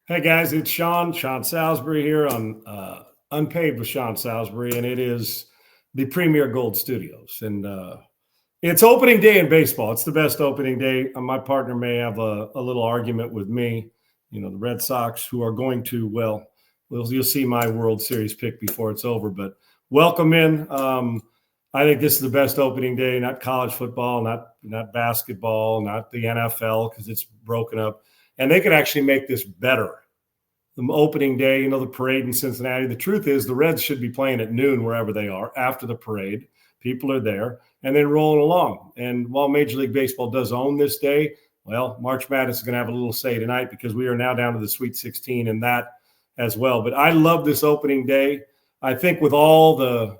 Hey guys, it's Sean Salisbury here on Unpaved with Sean Salisbury, and it is the Premier Gold Studios. And it's opening day in baseball. It's the best opening day. My partner may have a little argument with me. You know, the Red Sox, who are going to, you'll see my World Series pick before it's over. But welcome in. I think this is the best opening day, not college football, not basketball, not the NFL, because it's broken up. And they could actually make this better. The opening day, the parade in Cincinnati. The truth is the Reds should be playing at noon wherever they are after the parade. People are there and then rolling along. And while Major League Baseball does own this day, well, March Madness is going to have a little say tonight because we are now down to the Sweet 16 and that as well. But I love this opening day. I think with all the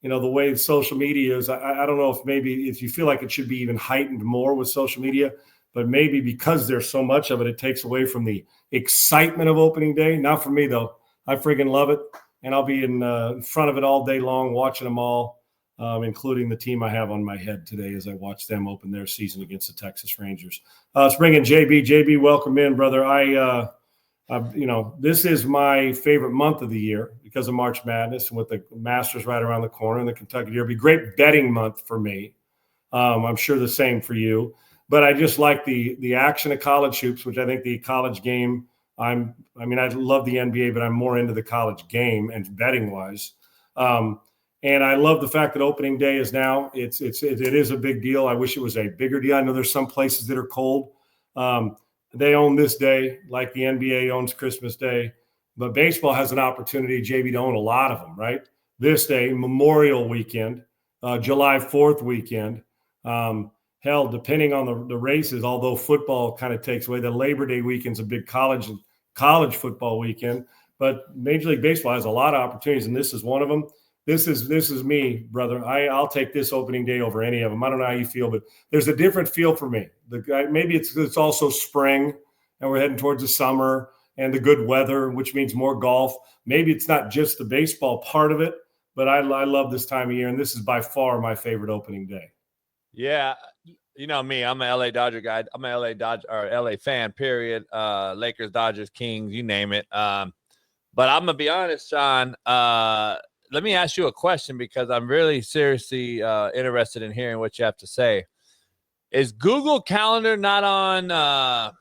way social media is, I don't know if you feel like it should be even heightened more with social media, but maybe because there's so much of it, it takes away from the excitement of opening day. Not for me, though. I friggin' love it, and I'll be in front of it all day long, watching them all, including the team I have on my head today as I watch them open their season against the Texas Rangers. Let's bring in JB. JB, welcome in, brother. This is my favorite month of the year because of March Madness and with the Masters right around the corner and the Kentucky Derby. Great betting month for me. I'm sure the same for you. But I just like the action of college hoops, which I think the college game. I love the NBA, but I'm more into the college game and betting wise. And I love the fact that opening day is now. It is a big deal. I wish it was a bigger deal. I know there's some places that are cold. They own this day, like the NBA owns Christmas Day. But baseball has an opportunity, JB, to own a lot of them, right? This day, Memorial Weekend, July 4th weekend. Hell, depending on the races, although football kind of takes away, the Labor Day weekend's a big college football weekend. But Major League Baseball has a lot of opportunities, and this is one of them. This is me, brother. I'll take this opening day over any of them. I don't know how you feel, but there's a different feel for me. Maybe it's also spring, and we're heading towards the summer and the good weather, which means more golf. Maybe it's not just the baseball part of it, but I love this time of year, and this is by far my favorite opening day. Yeah, you know me. I'm an LA Dodger guy. I'm an LA fan. Period. Lakers, Dodgers, Kings, you name it. But I'm gonna be honest, Sean. Let me ask you a question because I'm really seriously interested in hearing what you have to say. Is Google Calendar not on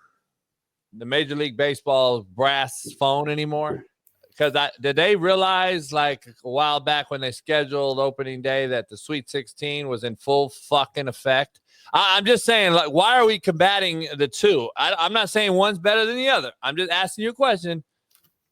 the Major League Baseball brass phone anymore? Because did they realize like a while back when they scheduled opening day that the Sweet 16 was in full fucking effect? I'm just saying, like, why are we combating the two? I'm not saying one's better than the other. I'm just asking you a question.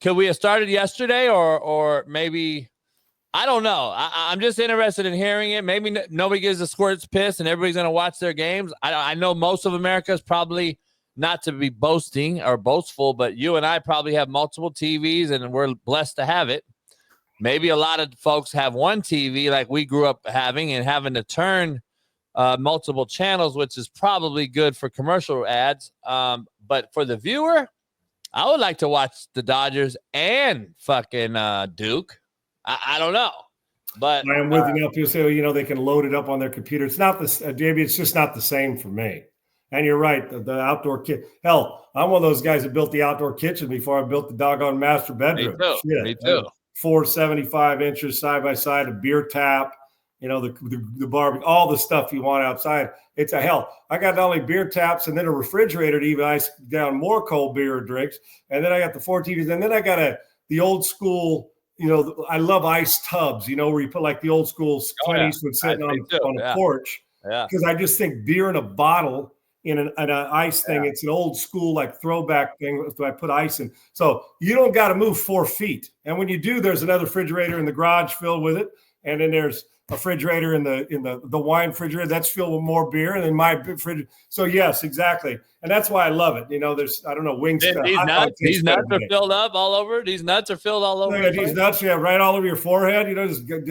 Could we have started yesterday or maybe – I don't know. I'm just interested in hearing it. Maybe nobody gives a squirt's piss and everybody's going to watch their games. I know most of America is probably – not to be boasting or boastful, but you and I probably have multiple TVs and we're blessed to have it. Maybe a lot of folks have one TV like we grew up having and having to turn multiple channels, which is probably good for commercial ads. But for the viewer, I would like to watch the Dodgers and fucking Duke. I don't know. But I am with you now. People say, they can load it up on their computer. It's not this, JB. It's just not the same for me. And you're right, the outdoor kit. Hell, I'm one of those guys that built the outdoor kitchen before I built the doggone master bedroom. Me too. 475 inches side by side, a beer tap, the barbecue, all the stuff you want outside. It's a hell. I got not only beer taps and then a refrigerator to even ice down more cold beer drinks. And then I got the 4 TVs. And then I got the old school, I love ice tubs, where you put like the old school Clint Eastwood sitting on a porch. Yeah. Because I just think beer in a bottle in an ice thing, it's an old school like throwback thing. So I put ice in. So you don't got to move 4 feet. And when you do, there's another refrigerator in the garage filled with it. And then there's a refrigerator in the wine refrigerator that's filled with more beer. And then my fridge. So yes, exactly. And that's why I love it. There's, I don't know, wings. These nuts are filled up all over. These nuts are filled all over. These nuts, right all over your forehead.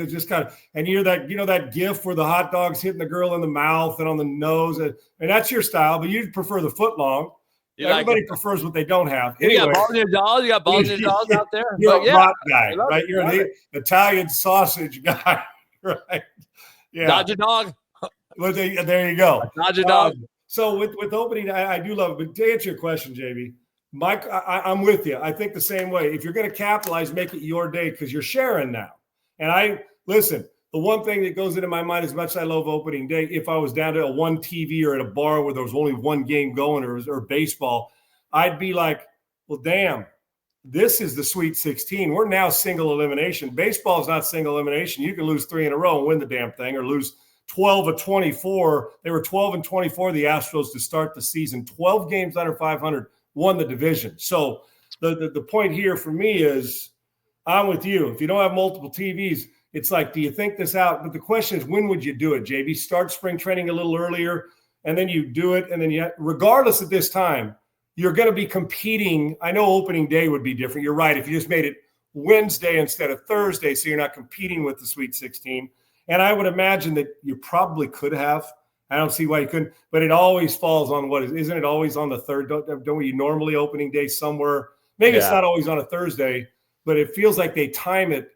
Just kind of, and you're that gif where the hot dog's hitting the girl in the mouth and on the nose, and that's your style. But you prefer the foot long. Everybody prefers what they don't have. Anyway, you got balls in your jaws. You got balls in your jaws out there. You're a hot guy, right? You're an Italian sausage guy, right? Yeah. Dodger dog. Well, there you go. Dodger dog. So with opening, I do love it. But to answer your question, JB, Mike, I'm with you. I think the same way. If you're going to capitalize, make it your day because you're sharing now. And listen, the one thing that goes into my mind, as much as I love opening day, if I was down to a one TV or at a bar where there was only one game going or baseball, I'd be like, well, damn, this is the Sweet 16. We're now single elimination. Baseball is not single elimination. You can lose 3 in a row and win the damn thing, or lose 12 of 24. They were 12 and 24, the Astros, to start the season. 12 games under 500, won the division. So the point here for me is, I'm with you. If you don't have multiple TVs, it's like, do you think this out? But the question is, when would you do it, JB? Start spring training a little earlier, and then you do it. And then regardless at this time, you're going to be competing. I know opening day would be different. You're right. If you just made it Wednesday instead of Thursday, so you're not competing with the Sweet 16. And I would imagine that you probably could have. I don't see why you couldn't. But it always falls on isn't it always on the third? Don't we normally opening day somewhere? Maybe it's not always on a Thursday, but it feels like they time it.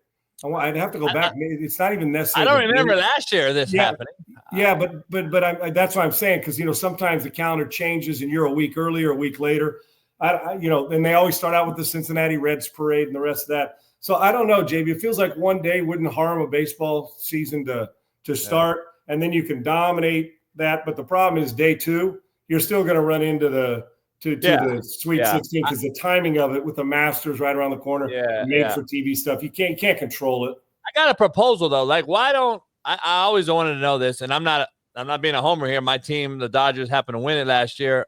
I'd have to go back. It's not even necessary. I don't remember last year happening. Yeah, but that's what I'm saying, because sometimes the calendar changes and you're a week earlier, a week later. And they always start out with the Cincinnati Reds parade and the rest of that. So I don't know, JB. It feels like one day wouldn't harm a baseball season to start, and then you can dominate that. But the problem is day 2, you're still going to run into the Sweet 16 because the timing of it with the Masters right around the corner, made for TV stuff. You can't control it. I got a proposal though. Like, why don't I always wanted to know this, and I'm not being a homer here. My team, the Dodgers, happened to win it last year.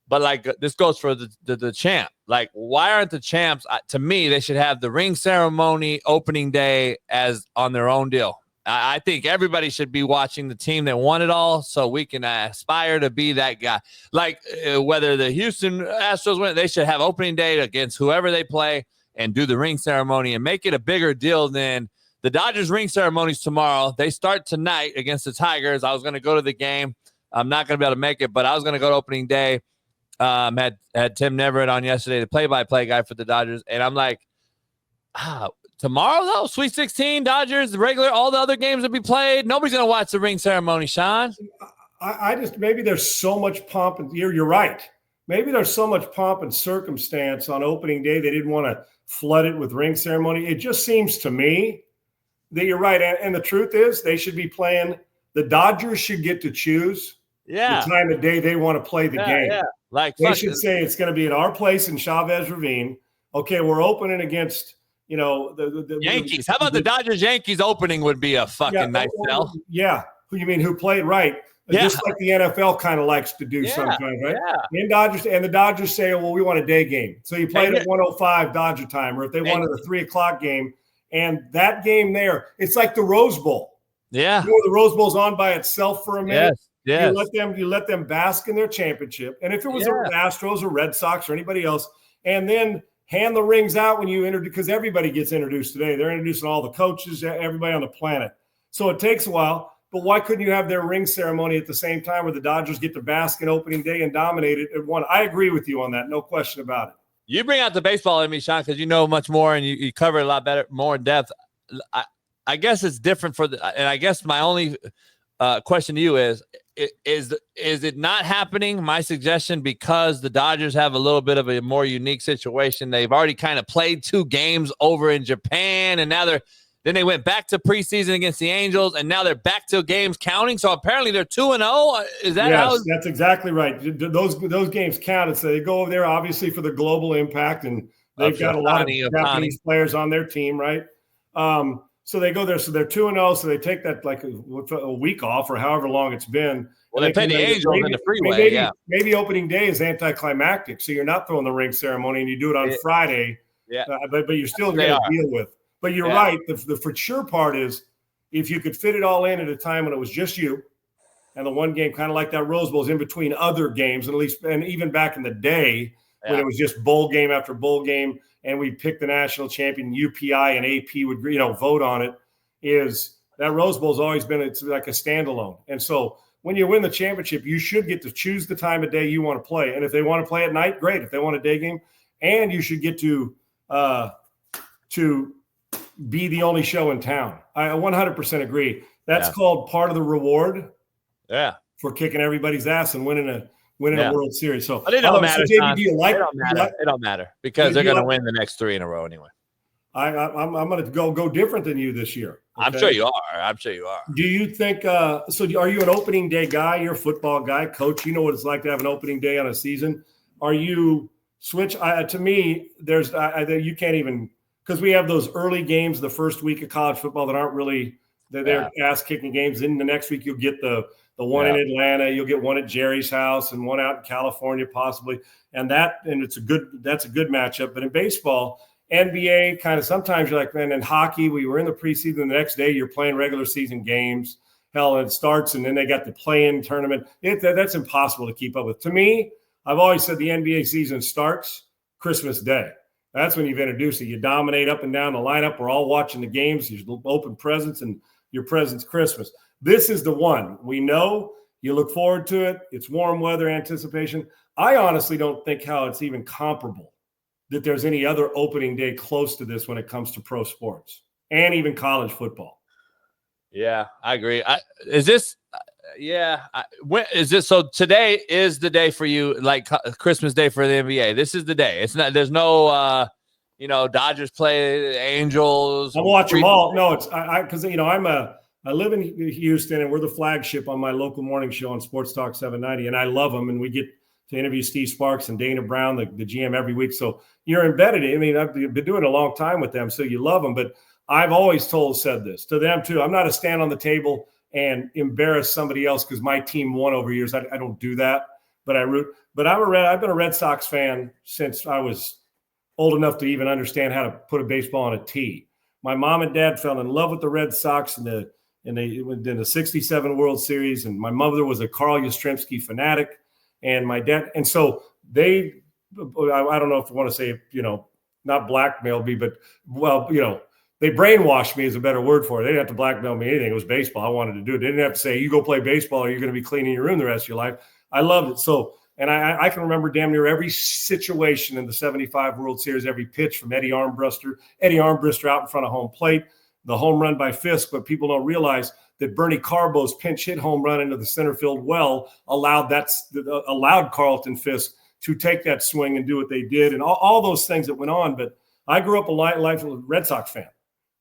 But like, this goes for the champ. Like, why aren't the champs? To me, they should have the ring ceremony opening day as on their own deal. I think everybody should be watching the team that won it all, so we can aspire to be that guy. Like, whether the Houston Astros win, they should have opening day against whoever they play and do the ring ceremony and make it a bigger deal than the Dodgers ring ceremonies tomorrow. They start tonight against the Tigers. I was going to go to the game. I'm not going to be able to make it, but I was going to go to opening day. Had Tim Neverett on yesterday, the play-by-play guy for the Dodgers, and I'm like, tomorrow though, Sweet 16, Dodgers, the regular, all the other games will be played. Nobody's gonna watch the ring ceremony, Sean. I just, maybe there's so much pomp, and you're right. Maybe there's so much pomp and circumstance on opening day they didn't want to flood it with ring ceremony. It just seems to me that you're right, and the truth is they should be playing. The Dodgers should get to choose the time of day they want to play the game. Yeah. Like, they should say it's going to be at our place in Chavez Ravine. Okay, we're opening against the Yankees. How about the Dodgers Yankees opening would be a fucking nice sell? Yeah. You mean who played right? Yeah. Just like the NFL kind of likes to do sometimes, right? Yeah. And the Dodgers say, well, we want a day game. So you played at 1:05 Dodger time, or if they wanted a 3:00 game. And that game there, it's like the Rose Bowl. Yeah. The Rose Bowl's on by itself for a minute. Yes. You let them bask in their championship. And if it was the Astros or Red Sox or anybody else, and then hand the rings out when you introduce, because everybody gets introduced today. They're introducing all the coaches, everybody on the planet. So it takes a while. But why couldn't you have their ring ceremony at the same time where the Dodgers get to bask in opening day and dominate it at one? I agree with you on that. No question about it. You bring out the baseball in me, Sean, because you know much more and you cover it a lot better, more in depth. I guess it's different and I guess my only question to you is it not happening? My suggestion, because the Dodgers have a little bit of a more unique situation. They've already kind of played 2 games over in Japan, and now then they went back to preseason against the Angels, and now they're back to games counting. So apparently they're 2-0. Is that how? That's exactly right. Those games counted. So they go over there obviously for the global impact, and they've got a lot of Japanese players on their team, right? So they go there. So they're 2-0. So they take that like a week off or however long it's been. Well, they play the Angels in the freeway. Maybe opening day is anticlimactic. So you're not throwing the ring ceremony and you do it on Friday. Yeah. But you're still going to deal with. But you're right. The for sure part is if you could fit it all in at a time when it was just you, and the one game kind of like that Rose Bowl is in between other games, and even back in the day when it was just bowl game after bowl game. And we picked the national champion, UPI and AP would, vote on it, is that Rose Bowl's always been, it's like a standalone. And so when you win the championship, you should get to choose the time of day you want to play. And if they want to play at night, great. If they want a day game, and you should get to be the only show in town. I 100% agree. That's called part of the reward. Yeah. For kicking everybody's ass and winning winning a World Series. So, but it don't matter. So JB, do you like? It don't matter because they're going to win the next 3 in a row anyway. I'm going to go different than you this year. Okay? I'm sure you are. Do you think so? Are you an opening day guy? You're a football guy, coach. You know what it's like to have an opening day on a season. Are you switch? To me, there's you can't even, because we have those early games the first week of college football that aren't really they're ass kicking games. Then the next week you'll get the one in Atlanta, you'll get one at Jerry's house, and one out in California possibly, and that's a good matchup. But in baseball, NBA, kind of sometimes you're like, man, in hockey, we were in the preseason. The next day, you're playing regular season games. Hell, it starts, and then they got the play-in tournament. That's impossible to keep up with. To me, I've always said the NBA season starts Christmas Day. That's when you've introduced it. You dominate up and down the lineup. We're all watching the games. You open presents, and your present's Christmas. This is the one. We know you look forward to it. It's warm weather anticipation. I honestly don't think how it's even comparable that there's any other opening day close to this when it comes to pro sports and even college football. Yeah, I agree. When is this? So today is the day for you, like Christmas Day for the NBA. This is the day. It's not. There's no, Dodgers play Angels. I'll watch them all. No, it's because I live in Houston, and we're the flagship on my local morning show on Sports Talk 790, and I love them. And we get to interview Steve Sparks and Dana Brown, the GM, every week. So you're embedded. I mean, I've been doing it a long time with them, so you love them. But I've always said this to them too. I'm not a stand on the table and embarrass somebody else because my team won over years. I don't do that, but I root. But I've been a Red Sox fan since I was old enough to even understand how to put a baseball on a tee. My mom and dad fell in love with the Red Sox in the 67 World Series, and my mother was a Carl Yastrzemski fanatic, and my dad. And so I don't know if I want to say, not blackmailed me, but they brainwashed me is a better word for it. They didn't have to blackmail me anything. It was baseball. I wanted to do it. They didn't have to say, you go play baseball or you're going to be cleaning your room the rest of your life. I loved it. So, and I can remember damn near every situation in the 75 World Series, every pitch from Eddie Armbruster out in front of home plate, the home run by Fisk. But people don't realize that Bernie Carbo's pinch hit home run into the center field allowed Carlton Fisk to take that swing and do what they did, and all those things that went on. But I grew up a life of a Red Sox fan.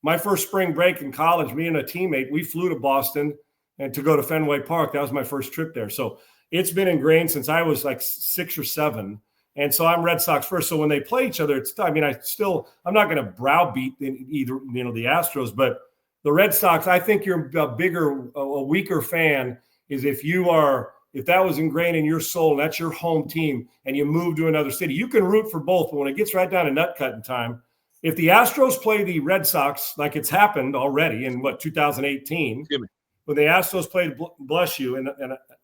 My first spring break in college, me and a teammate, we flew to Boston and to go to Fenway Park. That was my first trip there. So it's been ingrained since I was like 6 or 7. And so I'm Red Sox first. So when they play each other, I'm not going to browbeat either, the Astros, but the Red Sox, I think you're a weaker fan is if that was ingrained in your soul and that's your home team and you move to another city. You can root for both, but when it gets right down to nut cutting time, if the Astros play the Red Sox like it's happened already in 2018, when the Astros played, bless you, and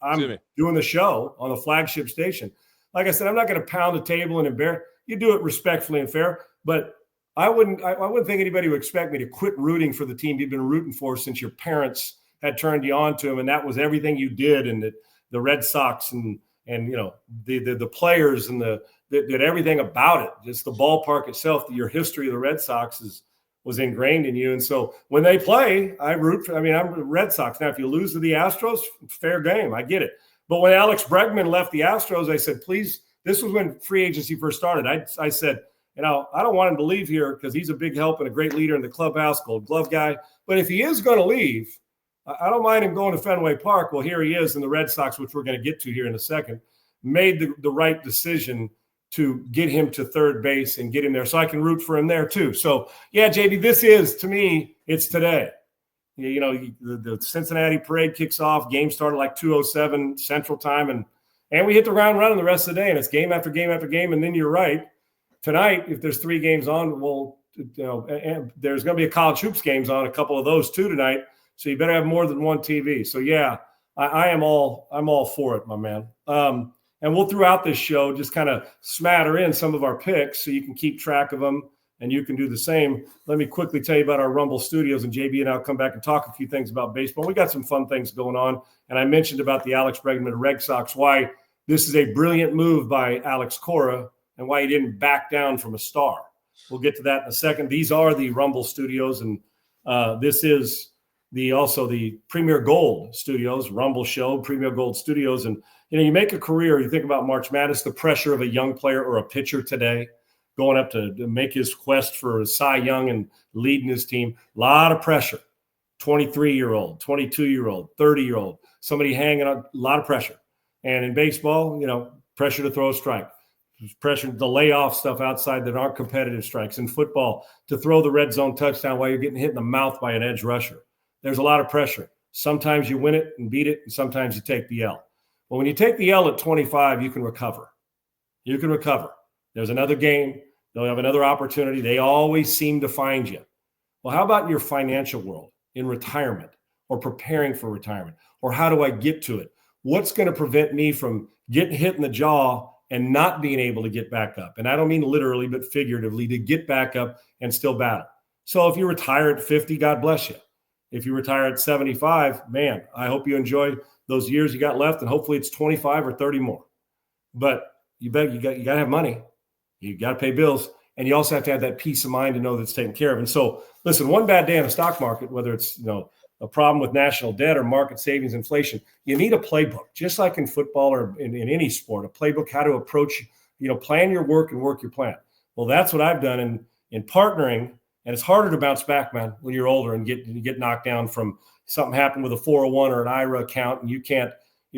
I'm doing the show on the flagship station. Like I said, I'm not going to pound the table and embarrass. You do it respectfully and fair, but I wouldn't think anybody would expect me to quit rooting for the team you've been rooting for since your parents had turned you on to them, and that was everything you did, and the Red Sox and the players and did everything about it. Just the ballpark itself, your history of the Red Sox was ingrained in you. And so when they play, I'm a Red Sox. Now, if you lose to the Astros, fair game. I get it. But when Alex Bregman left the Astros, I said, please, this was when free agency first started. I said, I don't want him to leave here because he's a big help and a great leader in the clubhouse, Gold Glove guy. But if he is going to leave, I don't mind him going to Fenway Park. Well, here he is, and the Red Sox, which we're going to get to here in a second, made the right decision to get him to third base and get him there so I can root for him there too. So, yeah, JD, this is, to me, it's today. The Cincinnati parade kicks off. Game started like 2:07 Central Time, and we hit the ground running the rest of the day, and it's game after game after game. And then you're right. Tonight, if there's 3 games on, and there's going to be a college hoops games on, a couple of those too tonight. So you better have more than one TV. So, yeah, I'm all for it, my man. And we'll, throughout this show, just kind of smatter in some of our picks so you can keep track of them and you can do the same. Let me quickly tell you about our Rumble Studios, and JB and I'll come back and talk a few things about baseball. We got some fun things going on. And I mentioned about the Alex Bregman Red Sox, why this is a brilliant move by Alex Cora and why he didn't back down from a star. We'll get to that in a second. These are the Rumble Studios, and this is also the Premier Gold Studios, Rumble Show, Premier Gold Studios. And You make a career, you think about March Madness, the pressure of a young player or a pitcher today going up to make his quest for Cy Young and leading his team. A lot of pressure. 23-year-old, 22-year-old, 30-year-old, somebody hanging on, a lot of pressure. And in baseball, pressure to throw a strike, pressure to lay off stuff outside that aren't competitive strikes. In football, to throw the red zone touchdown while you're getting hit in the mouth by an edge rusher. There's a lot of pressure. Sometimes you win it and beat it, and sometimes you take the L. Well, when you take the L at 25, you can recover. You can recover. There's another game. They'll have another opportunity. They always seem to find you. Well, how about in your financial world, in retirement, or preparing for retirement? Or how do I get to it? What's going to prevent me from getting hit in the jaw and not being able to get back up? And I don't mean literally, but figuratively, to get back up and still battle. So if you retire at 50, God bless you. If you retire at 75, man, I hope you enjoy those years you got left, and hopefully it's 25 or 30 more. But you got to have money. You got to pay bills, and you also have to have that peace of mind to know that's taken care of. And so, listen, one bad day in the stock market, whether it's a problem with national debt or market savings, inflation, you need a playbook, just like in football or in any sport, a playbook, how to approach, plan your work and work your plan. Well, that's what I've done in partnering. And it's harder to bounce back, man, when you're older and get knocked down from something happened with a 401 or an IRA account, and your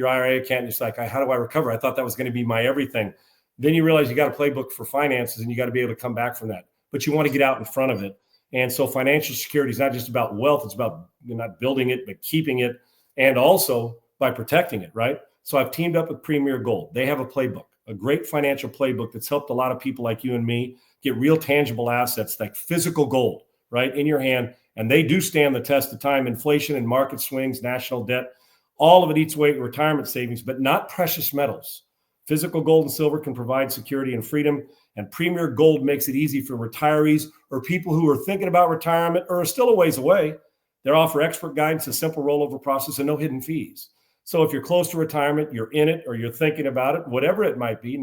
IRA account, and it's like, how do I recover? I thought that was going to be my everything. Then you realize you got a playbook for finances, and you got to be able to come back from that. But you want to get out in front of it. And so financial security is not just about wealth. It's about not building it, but keeping it, and also by protecting it, right? So I've teamed up with Premier Gold. They have a playbook, a great financial playbook that's helped a lot of people like you and me get real tangible assets like physical gold, right, in your hand. And they do stand the test of time, inflation and market swings, national debt, all of it eats away at retirement savings, but not precious metals. Physical gold and silver can provide security and freedom, and Premier Gold makes it easy for retirees or people who are thinking about retirement or are still a ways away. They offer expert guidance, a simple rollover process, and no hidden fees. So if you're close to retirement, you're in it, or you're thinking about it, whatever it might be,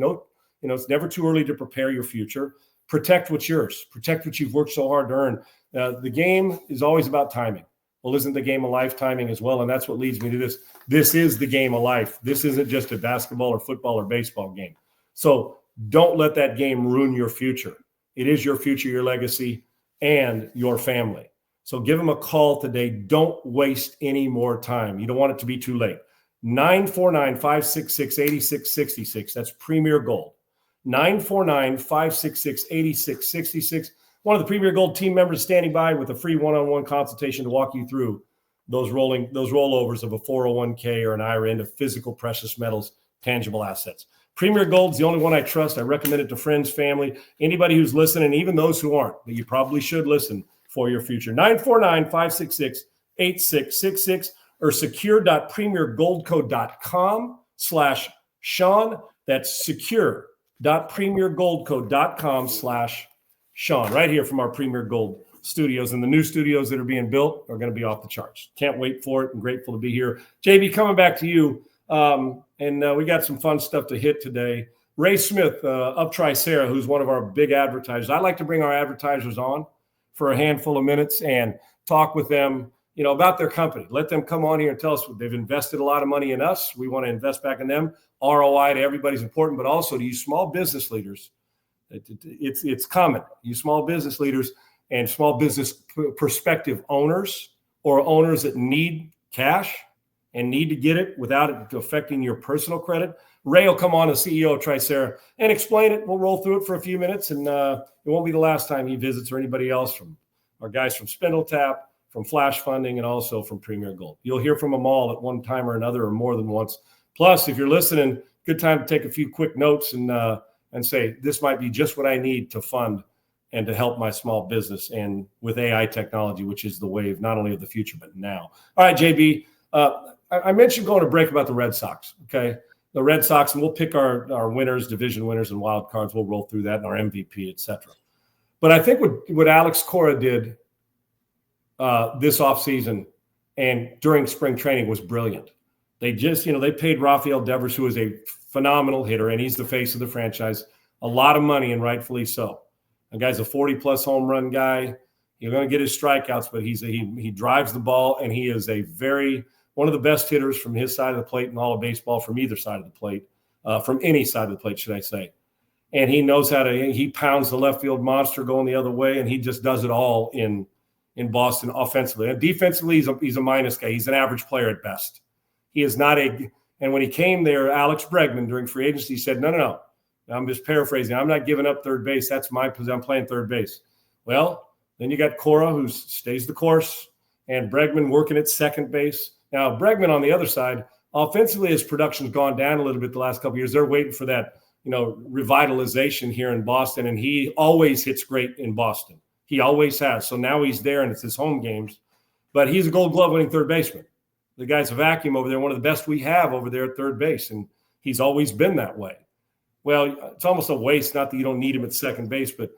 it's never too early to prepare your future. Protect what's yours. Protect what you've worked so hard to earn. The game is always about timing. Well, isn't the game of life timing as well? And that's what leads me to this. This is the game of life. This isn't just a basketball or football or baseball game. So don't let that game ruin your future. It is your future, your legacy, and your family. So give them a call today. Don't waste any more time. You don't want it to be too late. 949-566-8666. That's Premier Gold. 949-566-8666. One of the Premier Gold team members standing by with a free one-on-one consultation to walk you through those rollovers of a 401k or an IRA into physical precious metals, tangible assets. Premier Gold's the only one I trust. I recommend it to friends, family, anybody who's listening, even those who aren't, but you probably should listen for your future. 949-566-8666 or secure.premiergoldco.com/Sean. That's secure.premiergoldco.com/Sean, right here from our Premier Gold studios. And the new studios that are being built are going to be off the charts. Can't wait for it and grateful to be here. JB, coming back to you. We got some fun stuff to hit today. Ray Smith of Tryc, who's one of our big advertisers. I like to bring our advertisers on for a handful of minutes and talk with them, about their company. Let them come on here and tell us they've invested a lot of money in us. We want to invest back in them. ROI to everybody's important, but also to you small business leaders. It's common. You small business leaders and small business prospective owners or owners that need cash and need to get it without it affecting your personal credit. Ray will come on, the CEO of Tryc, and explain it. We'll roll through it for a few minutes, and it won't be the last time he visits or anybody else from our guys from Spindle Tap, from Flash Funding, and also from Premier Gold. You'll hear from them all at one time or another or more than once. Plus, if you're listening, good time to take a few quick notes and say, this might be just what I need to fund and to help my small business, and with AI technology, which is the wave not only of the future, but now. All right, JB, I mentioned going to break about the Red Sox, okay? The Red Sox, and we'll pick our winners, division winners, and wild cards. We'll roll through that and our MVP, et cetera. But I think what Alex Cora did this offseason and during spring training was brilliant. They just, they paid Rafael Devers, who is a phenomenal hitter, and he's the face of the franchise, a lot of money, and rightfully so. The guy's a 40-plus home run guy. You're going to get his strikeouts, but he drives the ball, and he is a very one of the best hitters from his side of the plate in all of baseball, from either side of the plate, from any side of the plate, should I say. And he knows he pounds the left field monster going the other way, and he just does it all in Boston offensively. And defensively, he's a minus guy. He's an average player at best. He is not and when he came there, Alex Bregman during free agency said, no. I'm just paraphrasing. I'm not giving up third base. That's my position. I'm playing third base. Well, then you got Cora, who stays the course, and Bregman working at second base. Now, Bregman on the other side, offensively, his production's gone down a little bit the last couple of years. They're waiting for that, revitalization here in Boston, and he always hits great in Boston. He always has. So now he's there, and it's his home games. But he's a Gold Glove winning third baseman. The guy's a vacuum over there, one of the best we have over there at third base, and he's always been that way. Well, it's almost a waste, not that you don't need him at second base, but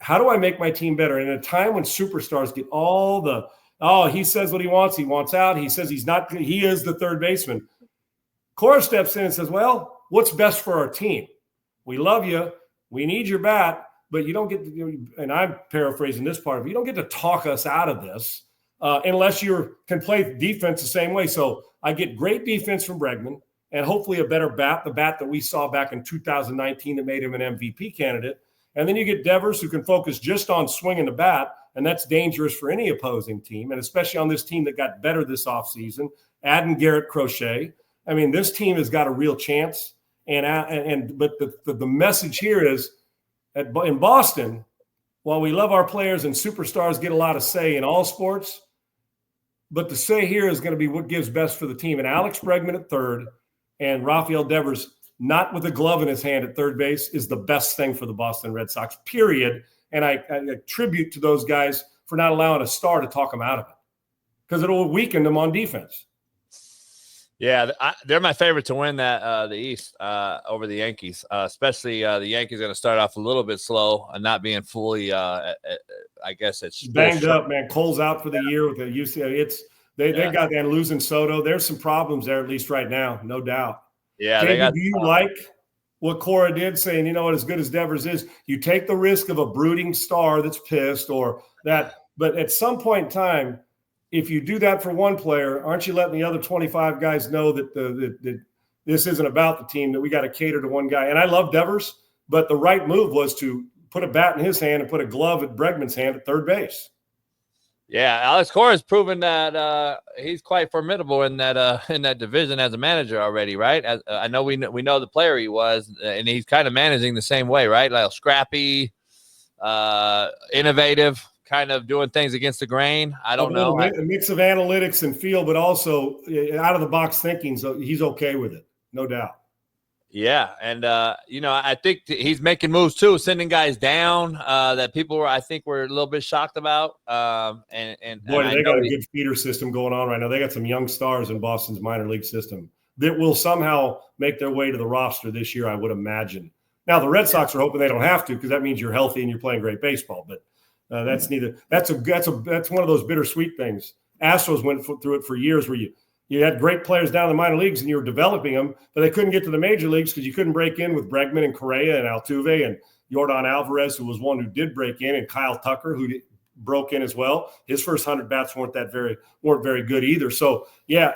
how do I make my team better? And in a time when superstars get all he says what he wants out, he says he is the third baseman. Cora steps in and says, well, what's best for our team? We love you. We need your bat, but you don't get to, and I'm paraphrasing this part of it, you don't get to talk us out of this unless you can play defense the same way. So I get great defense from Bregman, and hopefully a better bat, the bat that we saw back in 2019 that made him an MVP candidate. And then you get Devers, who can focus just on swinging the bat, and that's dangerous for any opposing team, and especially on this team that got better this offseason, adding Garrett Crochet. I mean, this team has got a real chance. But the message here is in Boston, while we love our players and superstars get a lot of say in all sports, but the say here is going to be what gives best for the team. And Alex Bregman at third and Rafael Devers, not with a glove in his hand at third base, is the best thing for the Boston Red Sox, period. And I attribute to those guys for not allowing a star to talk them out of it, because it'll weaken them on defense. Yeah, they're my favorite to win the East over the Yankees, especially the Yankees are going to start off a little bit slow and not being fully, I guess it's banged up, man. Cole's out for the year with the UCLA. They got that losing Soto. There's some problems there, at least right now, no doubt. Yeah, do you like what Cora did, saying, as good as Devers is, you take the risk of a brooding star that's pissed or that, but at some point in time, if you do that for one player, aren't you letting the other 25 guys know that this isn't about the team, that we got to cater to one guy? And I love Devers, but the right move was to put a bat in his hand and put a glove at Bregman's hand at third base. Yeah, Alex Cora has proven that he's quite formidable in that division as a manager already, right? I know we know the player he was, and he's kind of managing the same way, right? Like scrappy, innovative, kind of doing things against the grain. I don't know. A mix of analytics and feel, but also out of the box thinking. So he's okay with it, no doubt. Yeah, and I think he's making moves too, sending guys down that people were a little bit shocked about. They got a good feeder system going on right now. They got some young stars in Boston's minor league system that will somehow make their way to the roster this year, I would imagine. Now the Red Sox are hoping they don't have to, because that means you're healthy and you're playing great baseball. But that's one of those bittersweet things. Astros went through it for years, where you had great players down in the minor leagues and you were developing them, but they couldn't get to the major leagues because you couldn't break in with Bregman and Correa and Altuve and Yordan Alvarez, who was one who did break in, and Kyle Tucker, who broke in as well. His first 100 bats weren't very good either. So yeah,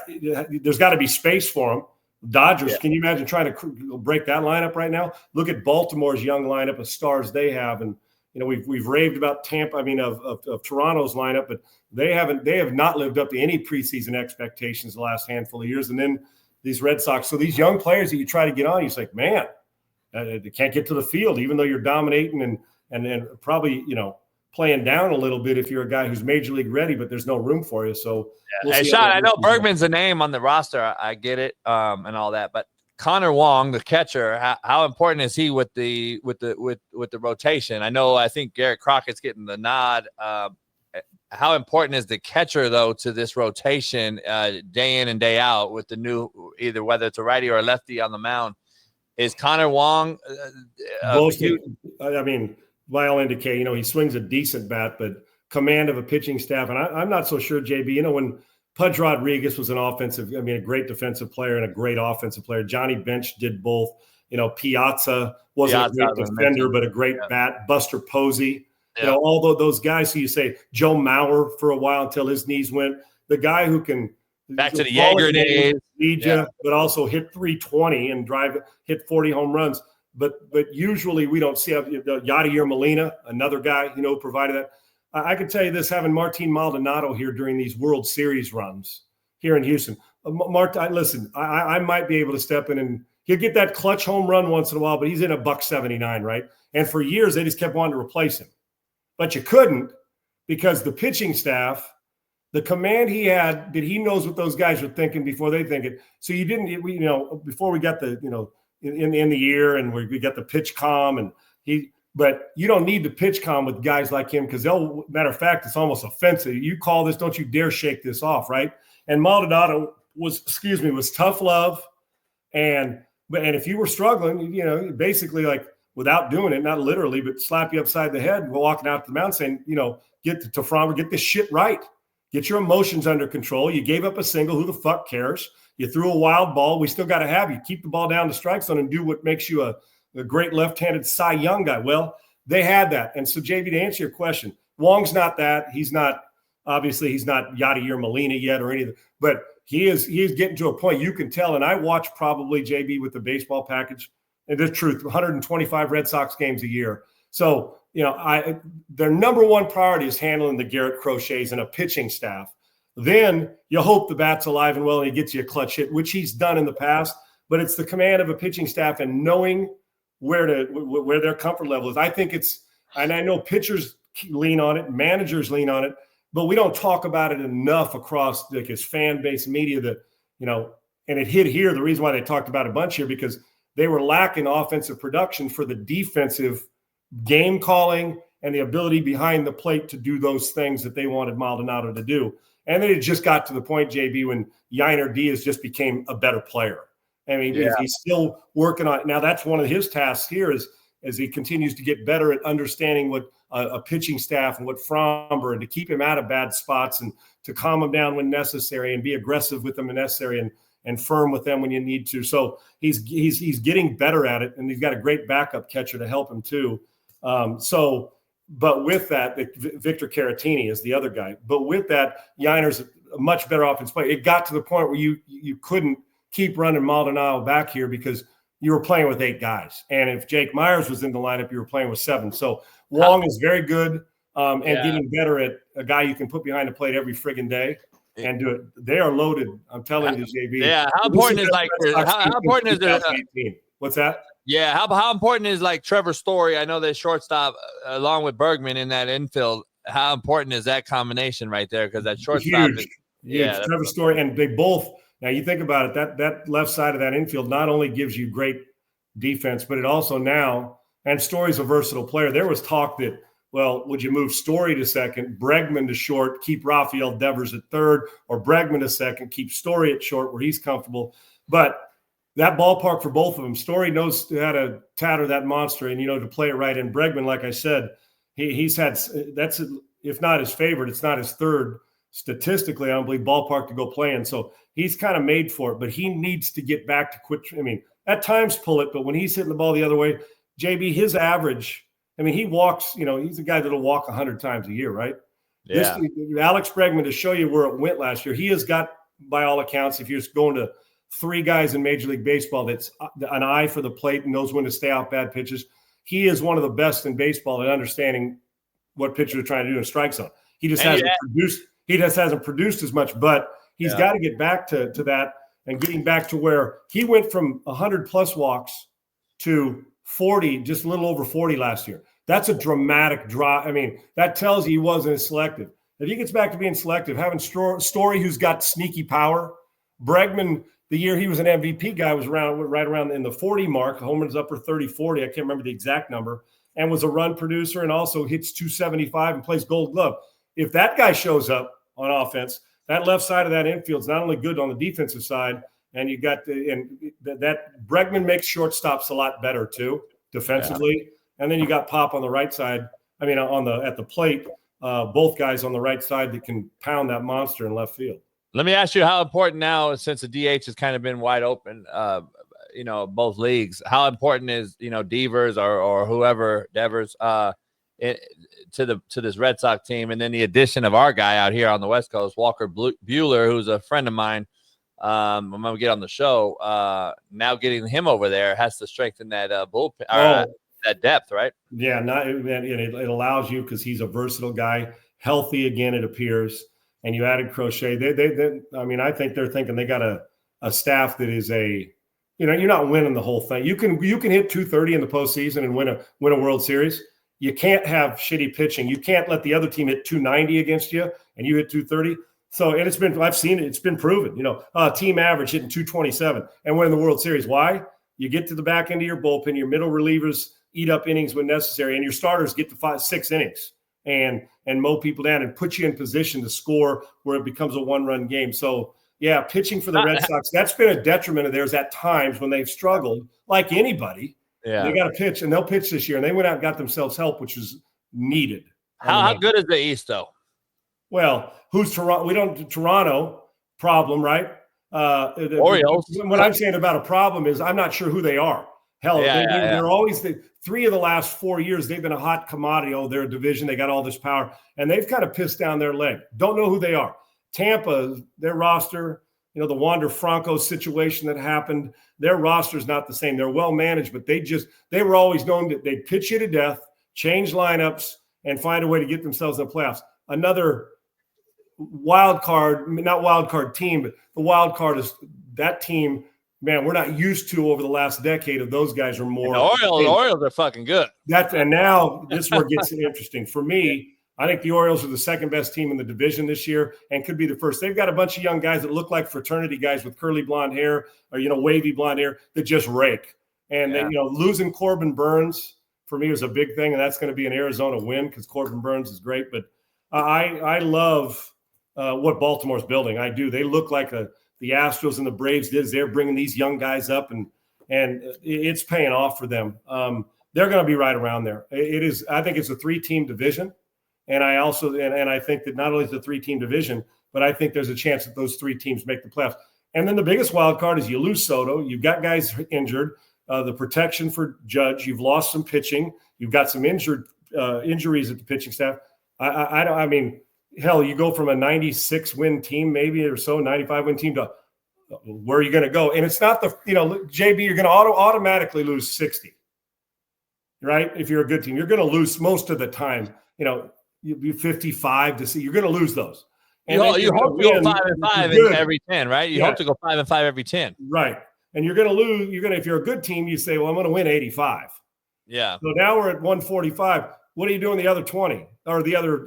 there's got to be space for them. Dodgers, Can you imagine trying to break that lineup right now? Look at Baltimore's young lineup of stars they have, and we've raved about Tampa. Of Toronto's lineup, but they have not lived up to any preseason expectations the last handful of years. And then these Red Sox. So these young players that you try to get on, you're like, man, they can't get to the field, even though you're dominating and probably playing down a little bit if you're a guy who's major league ready, but there's no room for you. So, hey, Sean, I know Bergman's a name on the roster. I get it, and all that, but Connor Wong, the catcher, how important is he with the rotation? I think Garrett Crockett's getting the nod. How important is the catcher though to this rotation day in and day out with the new, either whether it's a righty or a lefty on the mound? Is Connor Wong? By all indicate, he swings a decent bat, but command of a pitching staff, and I'm not so sure, JB. When Pudge Rodriguez was a great defensive player and a great offensive player. Johnny Bench did both. Piazza wasn't a great defender, but a great bat. Buster Posey, all those guys who you say, Joe Mauer for a while until his knees went. The guy who can Back to the Jaeger days. But also hit 320 and hit 40 home runs. But usually we don't see Yadier Molina, another guy, provided that. I can tell you this, having Martin Maldonado here during these World Series runs here in Houston. Listen, I might be able to step in and he'll get that clutch home run once in a while, but he's in $179, right? And for years, they just kept wanting to replace him. But you couldn't because the pitching staff, the command he had, that he knows what those guys were thinking before they think it. So you didn't, before we got the, in the year and we got the pitch calm but you don't need the pitch calm with guys like him because matter of fact, it's almost offensive. You call this, don't you dare shake this off, right? And Maldonado was tough love. And if you were struggling, basically like without doing it, not literally, but slap you upside the head, walking out to the mound saying, get to Framber, get this shit right. Get your emotions under control. You gave up a single. Who the fuck cares? You threw a wild ball. We still got to have you. Keep the ball down the strike zone and do what makes you a great left-handed Cy Young guy. Well, they had that. And so, JB, to answer your question, Wong's not that. He's not Yadier Molina yet or anything. But he is getting to a point you can tell. And I watch probably, JB, with the baseball package, and the truth, 125 Red Sox games a year. So, their number one priority is handling the Garrett Crochets and a pitching staff. Then you hope the bat's alive and well and he gets you a clutch hit, which he's done in the past. But it's the command of a pitching staff and knowing where their comfort level is. I think and I know pitchers lean on it, managers lean on it, but we don't talk about it enough across like his fan base media that, and it hit here. The reason why they talked about it a bunch here, because they were lacking offensive production for the defensive game calling and the ability behind the plate to do those things that they wanted Maldonado to do. And then it just got to the point, JB, when Yainer Diaz just became a better player. I mean, he's still working on it. Now, that's one of his tasks here is as he continues to get better at understanding what a pitching staff and what Framber, and to keep him out of bad spots and to calm him down when necessary and be aggressive with them when necessary and firm with them when you need to. So he's getting better at it, and he's got a great backup catcher to help him too. But with that, Victor Caratini is the other guy. But with that, Yainer's a much better offense player. It got to the point where you couldn't keep running Maldonado back here because you were playing with 8 guys. And if Jake Myers was in the lineup, you were playing with 7. So Wong is very good and getting better at a guy you can put behind the plate every friggin' day and do it. They are loaded. I'm telling you, JB. Yeah. How important is What's that? Yeah, how important is like Trevor Story? I know they shortstop along with Bergman in that infield. How important is that combination right there? Because that shortstop huge. Trevor Story, and they both. Now you think about it, that left side of that infield not only gives you great defense, but it also and Story's a versatile player. There was talk that, well, would you move Story to second, Bregman to short, keep Rafael Devers at third, or Bregman to second, keep Story at short where he's comfortable, but that ballpark for both of them, Story knows how to tatter that monster and, to play it right. And Bregman, like I said, he's had that's, if not his favorite, it's not his third statistically, I don't believe, ballpark to go play in. So he's kind of made for it, but he needs to get back to quit. I mean, at times pull it, but when he's hitting the ball the other way, JB, his average, he walks, he's a guy that'll walk 100 times a year, right? Yeah. Alex Bregman, to show you where it went last year, he has got, by all accounts, if you're just going to 3 guys in Major League Baseball that's an eye for the plate and knows when to stay off bad pitches. He is one of the best in baseball at understanding what pitchers are trying to do in strike zone. He just hasn't produced as much, but he's got to get back to that and getting back to where he went from 100 plus walks to 40, just a little over 40 last year. That's a dramatic drop. That tells you he wasn't as selective. If he gets back to being selective, having Story who's got sneaky power, Bregman, the year he was an MVP guy, was right around in the 40 mark. Home runs upper 30, 40. I can't remember the exact number, and was a run producer and also hits 275 and plays Gold Glove. If that guy shows up on offense, that left side of that infield is not only good on the defensive side, and you got that Bregman makes shortstops a lot better too defensively. Yeah. And then you got Pop on the right side. At the plate, both guys on the right side that can pound that monster in left field. Let me ask you how important now, since the DH has kind of been wide open, both leagues, how important is, Devers or whoever, Devers, to this Red Sox team, and then the addition of our guy out here on the West Coast, Walker Buehler, who's a friend of mine. I'm gonna get on the show. Now getting him over there has to strengthen that bullpen, that depth, right? Yeah, it allows you, because he's a versatile guy, healthy again, it appears. And you added Crochet. I think they're thinking they got a staff that is you're not winning the whole thing. You can hit 230 in the postseason and win a World Series. You can't have shitty pitching. You can't let the other team hit 290 against you and you hit 230. So, and I've seen it. It's been proven. Team average hitting 227 and winning the World Series. Why? You get to the back end of your bullpen. Your middle relievers eat up innings when necessary, and your starters get to 5-6 innings and mow people down and put you in position to score where it becomes a one-run game. So, yeah, pitching for the Red Sox, that's been a detriment of theirs at times when they've struggled, like anybody. Yeah. They got to pitch, and they'll pitch this year. And they went out and got themselves help, which is needed. How good is the East, though? Well, who's Toronto? Toronto problem, right? Orioles. What I'm saying about a problem is I'm not sure who they are. Hell, they're always three of the last 4 years, they've been a hot commodity. Oh, they're a division. They got all this power. And they've kind of pissed down their leg. Don't know who they are. Tampa, their roster, the Wander Franco situation that happened, their roster's not the same. They're well managed, but they were always known that they'd pitch you to death, change lineups, and find a way to get themselves in the playoffs. Another not wild card team, but the wild card is that team. Man, we're not used to over the last decade of those guys are more. The Orioles are fucking good. And now this is where it gets interesting. For me, I think the Orioles are the second best team in the division this year and could be the first. They've got a bunch of young guys that look like fraternity guys with curly blonde hair or, wavy blonde hair that just rake. And then, losing Corbin Burns for me was a big thing, and that's going to be an Arizona win because Corbin Burns is great. But I love what Baltimore's building. I do. They look like the Astros and the Braves did. They're bringing these young guys up, and it's paying off for them. They're going to be right around there. It is. I think it's a 3-team division, and I also and I think that not only is it a 3-team division, but I think there's a chance that those 3 teams make the playoffs. And then the biggest wild card is you lose Soto. You've got guys injured. The protection for Judge. You've lost some pitching. You've got some injuries at the pitching staff. I mean. Hell, you go from a 96-win team, maybe or so, 95-win team to where are you going to go? And it's not JB, you're going to automatically lose 60, right? If you're a good team, you're going to lose most of the time. You'll be 55 to see. You're going to lose those. And you hope to go 5-5 in every 10, right? You hope to go 5-5 every 10, right? And you're going to lose. If you're a good team, you say, well, I'm going to win 85. Yeah. So now we're at 145. What are you doing the other 20 or the other,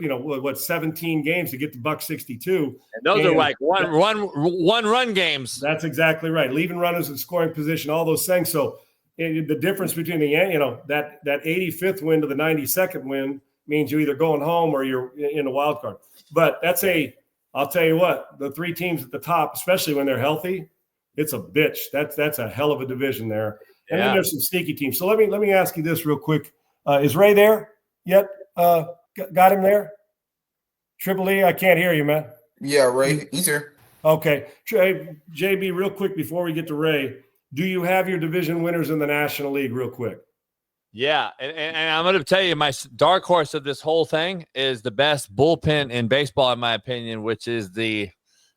17 games to get to $162? And those are like one run games. That's exactly right. Leaving runners in scoring position, all those things. So the difference between that 85th win to the 92nd win means you're either going home or you're in the wild card. But I'll tell you what, the 3 teams at the top, especially when they're healthy, it's a bitch. That's a hell of a division there. And then there's some sneaky teams. So let me ask you this real quick. Is Ray there? Yet, got him there? Triple E, I can't hear you, man. Yeah, Ray, he's here. Okay. JB, real quick before we get to Ray, do you have your division winners in the National League real quick? Yeah, and I'm going to tell you my dark horse of this whole thing is the best bullpen in baseball, in my opinion, which is the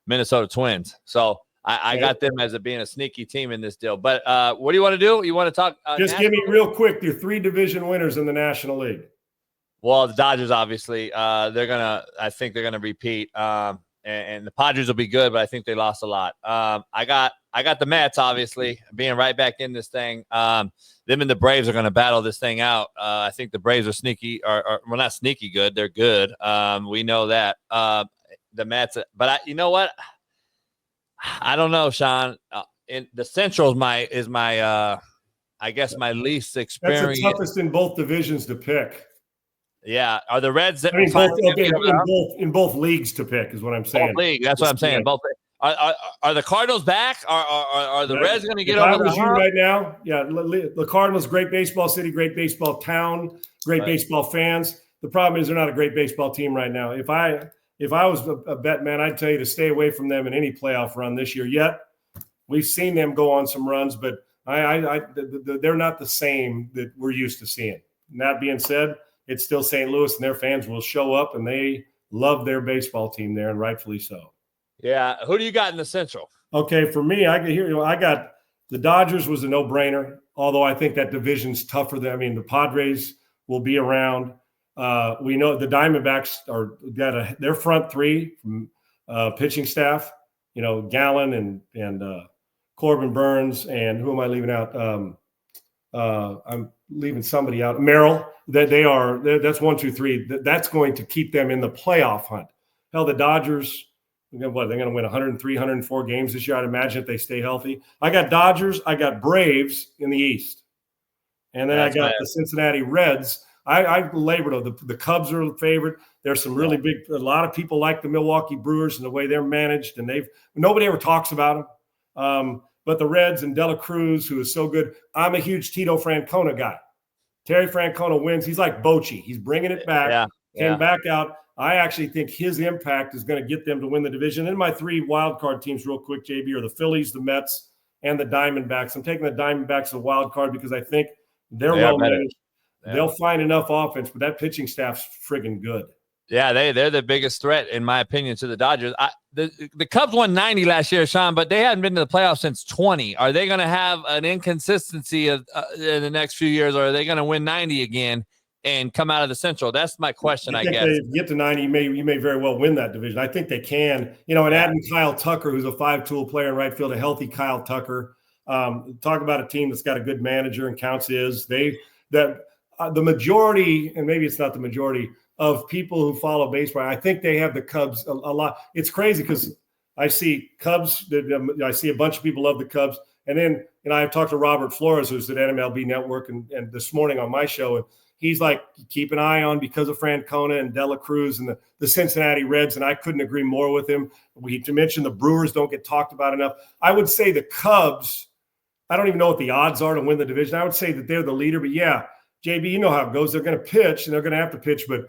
Minnesota Twins. So I got them as being a sneaky team in this deal. But what do you want to do? You want to talk? Just give me real quick your 3 division winners in the National League. Well, the Dodgers, obviously, I think they're gonna repeat. And the Padres will be good, but I think they lost a lot. I got the Mets, obviously, being right back in this thing. Them and the Braves are gonna battle this thing out. I think the Braves are sneaky, or well, not sneaky good. They're good. We know that. The Mets, but you know what? I don't know, Sean. In the Central is my I guess my least experience. That's the toughest in both divisions to pick. Yeah, are the Reds? In both leagues to pick is what I'm saying. Both leagues. That's what I'm saying. Both. Are the Cardinals back? Are the Reds going to get over the hump? Right now? Yeah, the Cardinals, great baseball city, great baseball town, great baseball fans. The problem is they're not a great baseball team right now. If I was a bet man, I'd tell you to stay away from them in any playoff run this year. Yet we've seen them go on some runs, but they're not the same that we're used to seeing. And that being said, it's still St. Louis, and their fans will show up, and they love their baseball team there, and rightfully so. Yeah. Who do you got in the Central? Okay, for me, I got the Dodgers was a no-brainer, although I think that division's tougher than, I mean, the Padres will be around. We know the Diamondbacks their front three from pitching staff, Gallen and Corbin Burns, and who am I leaving out? I'm leaving somebody out. Merrill. That's 1, 2, 3. That's going to keep them in the playoff hunt. Hell, the Dodgers, they're going to win 103, 104 games this year, I'd imagine, if they stay healthy. I got Dodgers, I got Braves in the East. And then I got the Cincinnati Reds. I labored the Cubs are the favorite. There's some really a lot of people like the Milwaukee Brewers and the way they're managed, and nobody ever talks about them. But the Reds and Dela Cruz, who is so good. I'm a huge Tito Francona guy. Terry Francona wins. He's like Bochy. He's bringing it back. Came back out. I actually think his impact is going to get them to win the division. And my 3 wild card teams, real quick, JB, are the Phillies, the Mets, and the Diamondbacks. I'm taking the Diamondbacks as a wild card because I think they're well managed. Yeah. They'll find enough offense, but that pitching staff's friggin' good. Yeah, they're the biggest threat, in my opinion, to the Dodgers. The Cubs won 90 last year, Sean, but they hadn't been to the playoffs since 20. Are they going to have an inconsistency in the next few years, or are they going to win 90 again and come out of the Central? That's my question, I guess. If they get to 90, you may very well win that division. I think they can. And adding Kyle Tucker, who's a 5-tool player in right field, a healthy Kyle Tucker. Talk about a team that's got a good manager, and Counts the majority, and maybe it's not the majority, of people who follow baseball, I think they have the Cubs a lot. It's crazy because I see Cubs. I see a bunch of people love the Cubs. And then, I've talked to Robert Flores, who's at NMLB Network, and this morning on my show, and he's like, keep an eye on, because of Francona and Dela Cruz and the Cincinnati Reds, and I couldn't agree more with him. To mention the Brewers don't get talked about enough. I would say the Cubs, I don't even know what the odds are to win the division. I would say that they're the leader, but yeah, JB, you know how it goes. They're going to pitch, and they're going to have to pitch, but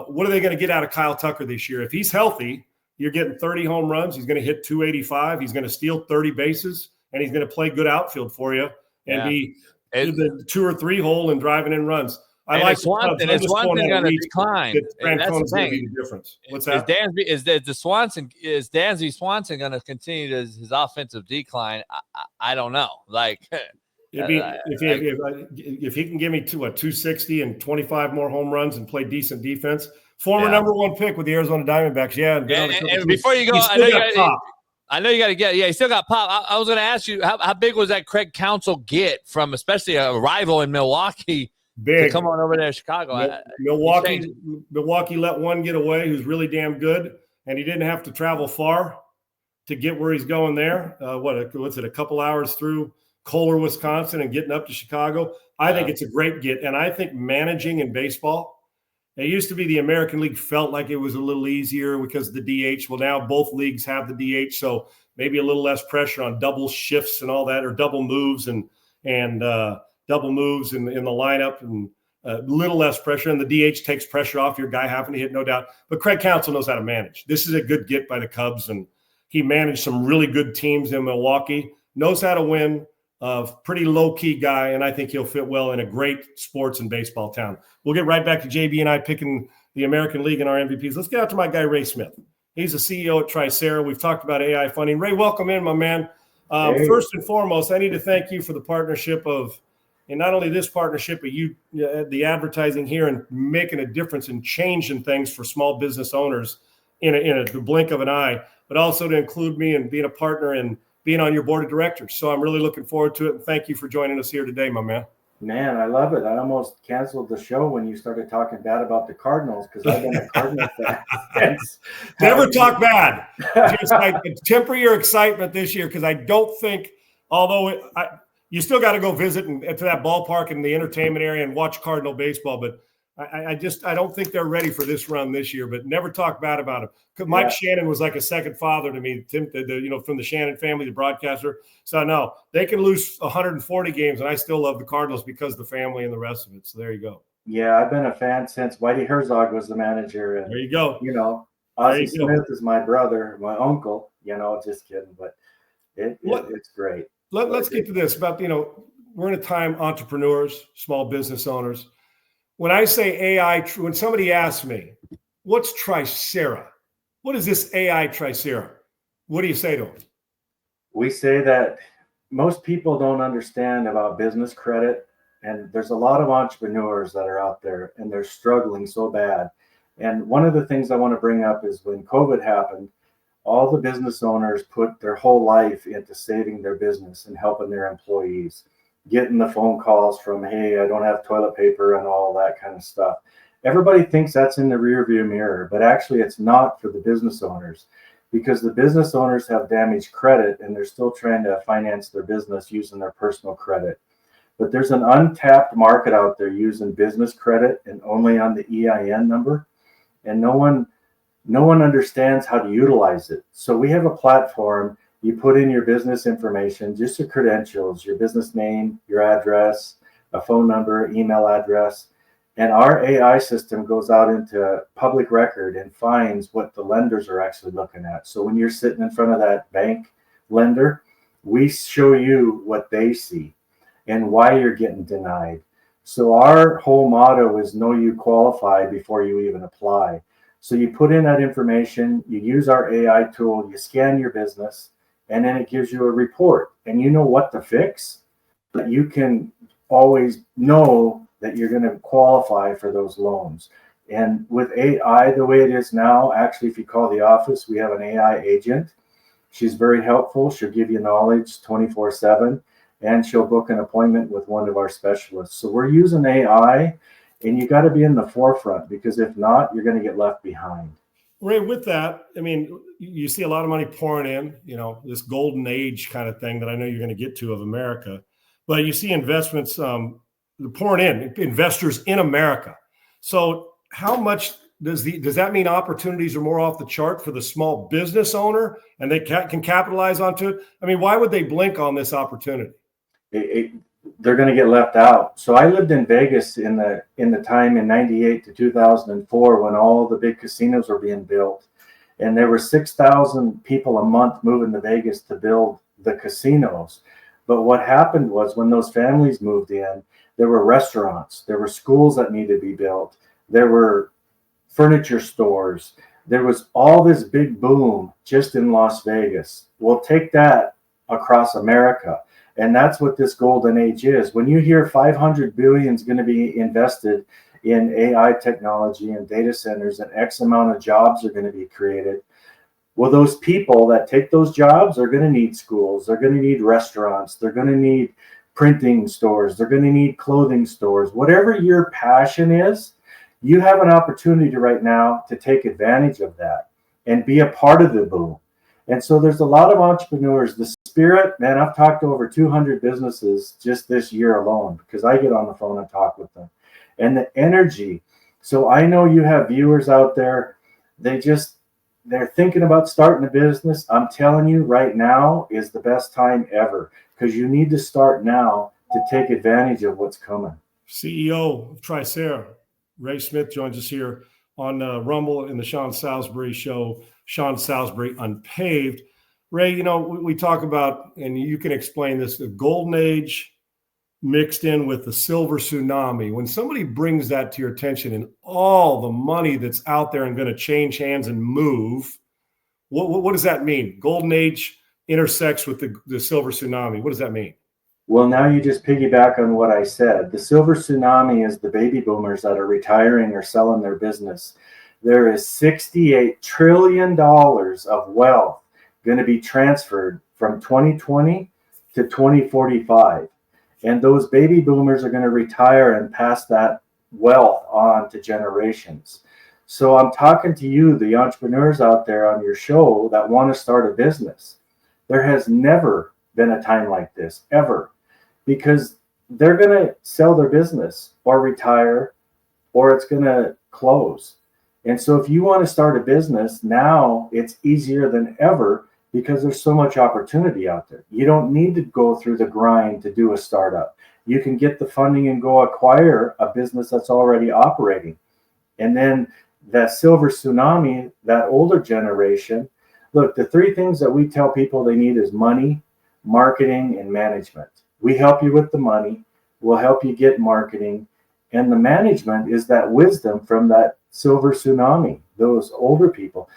what are they going to get out of Kyle Tucker this year? If he's healthy, you're getting 30 home runs. He's going to hit 285. He's going to steal 30 bases, and he's going to play good outfield for you and be the 2 or 3 hole and driving in I like it's one thing going to decline. That's the thing. The difference. What's that? Is Dansby Swanson going to continue his offensive decline? I don't know. If he can give me 260 and 25 more home runs and play decent defense, former number 1 pick with the Arizona Diamondbacks. And before you go, I know you got to get. Yeah, he still got pop. I was going to ask you, how big was that Craig Counsell get from, especially a rival in Milwaukee, to come on over there to Chicago? Milwaukee let one get away who's really damn good, and he didn't have to travel far to get where he's going there. What's it? A couple hours through Kohler, Wisconsin, and getting up to Chicago. I think it's a great get. And I think managing in baseball, it used to be the American League felt like it was a little easier because of the DH. Well, now both leagues have the DH, so maybe a little less pressure on double shifts and all that, or double moves and double moves in the lineup, and a little less pressure. And the DH takes pressure off your guy having to hit, no doubt. But Craig Counsell knows how to manage. This is a good get by the Cubs, and he managed some really good teams in Milwaukee, knows how to win. Pretty low-key guy, and I think he'll fit well in a great sports and baseball town. We'll get right back to JB and I picking the American League and our MVPs. Let's get out to my guy, Ray Smith. He's the CEO at Tryc. We've talked about AI funding. Ray, welcome in, my man. Hey. First and foremost, I need to thank you for the partnership and not only this partnership, but you, the advertising here and making a difference and changing things for small business owners in the blink of an eye, but also to include me and being a partner and being on your board of directors. So I'm really looking forward to it. And thank you for joining us here today, my man. Man, I love it. I almost canceled the show when you started talking bad about the Cardinals, because I've been a Cardinal fan. Never talk bad. Just temper your excitement this year, because I don't think, although you still got to go visit to that ballpark in the entertainment area and watch Cardinal baseball, but I don't think they're ready for this run this year. But never talk bad about him. Mike Shannon was like a second father to me. Tim, from the Shannon family, the broadcaster. So no, they can lose 140 games, and I still love the Cardinals because of the family and the rest of it. So there you go. Yeah, I've been a fan since Whitey Herzog was the manager. And, there you go. Ozzie Smith is my brother, my uncle. Just kidding, but it's great. Let's get to this about we're in a time, entrepreneurs, small business owners. when I say AI, when somebody asks me, what's Tricera? What is this AI Tricera? What do you say to them? We say that most people don't understand about business credit, and there's a lot of entrepreneurs that are out there and they're struggling so bad. And one of the things I want to bring up is when COVID happened, all the business owners put their whole life into saving their business and helping their employees, getting the phone calls from, hey, I don't have toilet paper and all that kind of stuff. Everybody thinks that's in the rearview mirror, but actually it's not for the business owners, because the business owners have damaged credit and they're still trying to finance their business using their personal credit. But there's an untapped market out there using business credit and only on the EIN number, and no one understands how to utilize it. So we have a platform. You put in your business information, just your credentials, your business name, your address, a phone number, email address, and our AI system goes out into public record and finds what the lenders are actually looking at. So when you're sitting in front of that bank lender, we show you what they see and why you're getting denied. So our whole motto is know you qualify before you even apply. So you put in that information, you use our AI tool, you scan your business, and then it gives you a report, and you know what to fix, but you can always know that you're going to qualify for those loans. And with AI, the way it is now, actually, if you call the office, we have an AI agent. She's very helpful. She'll give you knowledge 24/7, and she'll book an appointment with one of our specialists. So we're using AI, and you got to be in the forefront, because if not, you're going to get left behind. Ray, with that, I mean, you see a lot of money pouring in, this golden age kind of thing that I know you're going to get to of America, but you see investments pouring in, investors in America. So how much does that mean opportunities are more off the chart for the small business owner and they can capitalize onto it? I mean, why would they blink on this opportunity? They're going to get left out. So I lived in Vegas in the time in 98 to 2004 when all the big casinos were being built, and there were 6,000 people a month moving to Vegas to build the casinos. But what happened was when those families moved in, there were restaurants, there were schools that needed to be built, there were furniture stores, there was all this big boom just in Las Vegas. We'll take that across America. And that's what this golden age is. When you hear 500 billion is going to be invested in AI technology and data centers and X amount of jobs are going to be created, well, those people that take those jobs are going to need schools. They're going to need restaurants. They're going to need printing stores. They're going to need clothing stores. Whatever your passion is, you have an opportunity right now to take advantage of that and be a part of the boom. And so there's a lot of entrepreneurs. The spirit, man, I've talked to over 200 businesses just this year alone, because I get on the phone and talk with them. And the energy. So I know you have viewers out there. They're thinking about starting a business. I'm telling you right now is the best time ever, because you need to start now to take advantage of what's coming. CEO of Tricera, Ray Smith, joins us here on Rumble in the Sean Salisbury Show, Sean Salisbury Unpaved. Ray, we talk about, and you can explain this, the golden age mixed in with the silver tsunami. When somebody brings that to your attention and all the money that's out there and going to change hands and move, what does that mean? Golden age intersects with the silver tsunami. What does that mean? Well, now you just piggyback on what I said. The silver tsunami is the baby boomers that are retiring or selling their business. There is $68 trillion of wealth going to be transferred from 2020 to 2045. And those baby boomers are going to retire and pass that wealth on to generations. So I'm talking to you, the entrepreneurs out there on your show that want to start a business. There has never been a time like this, ever, because they're going to sell their business or retire, or it's going to close. And so if you want to start a business now, it's easier than ever, because there's so much opportunity out there. You don't need to go through the grind to do a startup. You can get the funding and go acquire a business that's already operating. And then the silver tsunami, that older generation, look, the three things that we tell people they need is money, marketing, and management. We help you with the money. We'll help you get marketing. And the management is that wisdom from that silver tsunami, those older people.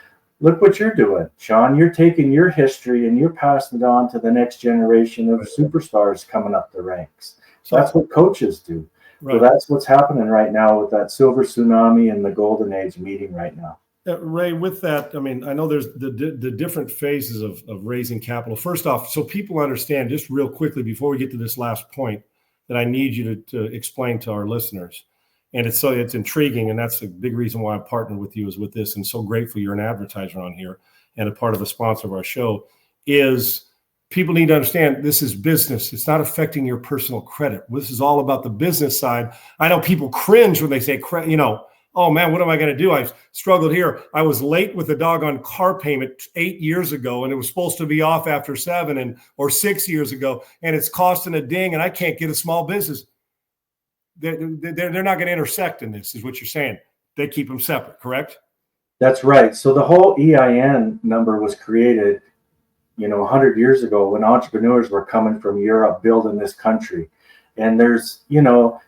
Look what you're doing, Sean. You're taking your history and you're passing it on to the next generation of superstars coming up the ranks. So that's what coaches do. Right. So that's what's happening right now with that silver tsunami and the golden age meeting right now. Ray, with that, I mean, I know there's the different phases of raising capital. First off, so people understand, just real quickly before we get to this last point, that I need you to explain to our listeners. And it's intriguing, and that's a big reason why I partnered with you is with this, and so grateful you're an advertiser on here and a part of the sponsor of our show, is people need to understand this is business. It's not affecting your personal credit. This is all about the business side. I know people cringe when they say, oh man, what am I going to do? I've struggled here. I was late with a doggone car payment 8 years ago, and it was supposed to be off after 7 or 6 years ago, and it's costing a ding, and I can't get a small business. They're not going to intersect in this, is what you're saying. They keep them separate, correct? That's right. So the whole EIN number was created, 100 years ago when entrepreneurs were coming from Europe building this country. And there's,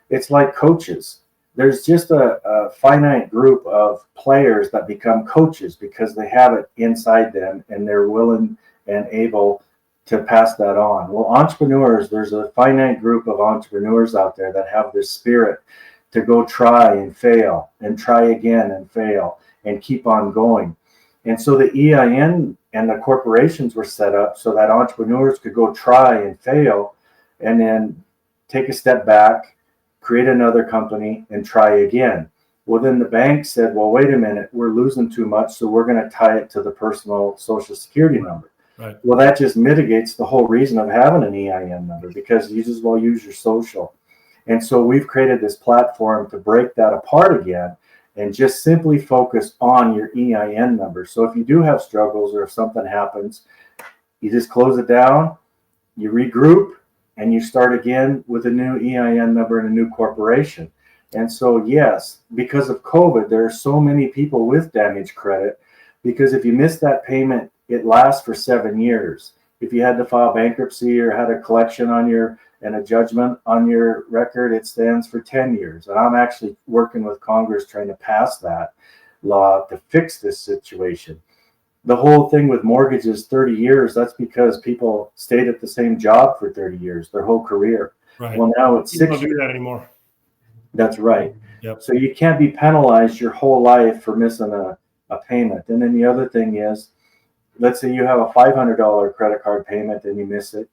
it's like coaches. There's just a finite group of players that become coaches because they have it inside them and they're willing and able to pass that on. Well, entrepreneurs, there's a finite group of entrepreneurs out there that have this spirit to go try and fail and try again and fail and keep on going. And so the EIN and the corporations were set up so that entrepreneurs could go try and fail and then take a step back, create another company, and try again. Well, then the bank said, well, wait a minute, we're losing too much, so we're going to tie it to the personal social security number. Right. Well, that just mitigates the whole reason of having an EIN number because you just well use your social. And so we've created this platform to break that apart again and just simply focus on your EIN number. So if you do have struggles or if something happens, you just close it down, you regroup, and you start again with a new EIN number and a new corporation. And so, yes, because of COVID, there are so many people with damaged credit because if you miss that payment, it lasts for 7 years. If you had to file bankruptcy or had a collection and a judgment on your record, it stands for 10 years. And I'm actually working with Congress trying to pass that law to fix this situation. The whole thing with mortgages, 30 years, that's because people stayed at the same job for 30 years, their whole career. Right. Well, now it's 6 years. You don't do that anymore. That's right. Yep. So you can't be penalized your whole life for missing a payment. And then the other thing is, let's say you have a $500 credit card payment and you miss it,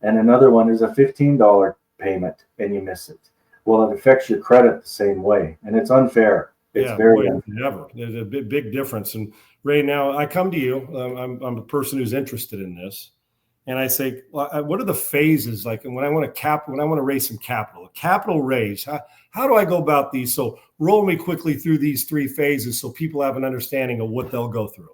and another one is a $15 payment and you miss it. Well, it affects your credit the same way, and it's unfair. It's very unfair. Never. There's a big difference. And Ray, now I come to you. I'm a person who's interested in this, and I say, well, what are the phases like? And when I want to raise some capital, a capital raise. How do I go about these? So roll me quickly through these 3 phases so people have an understanding of what they'll go through.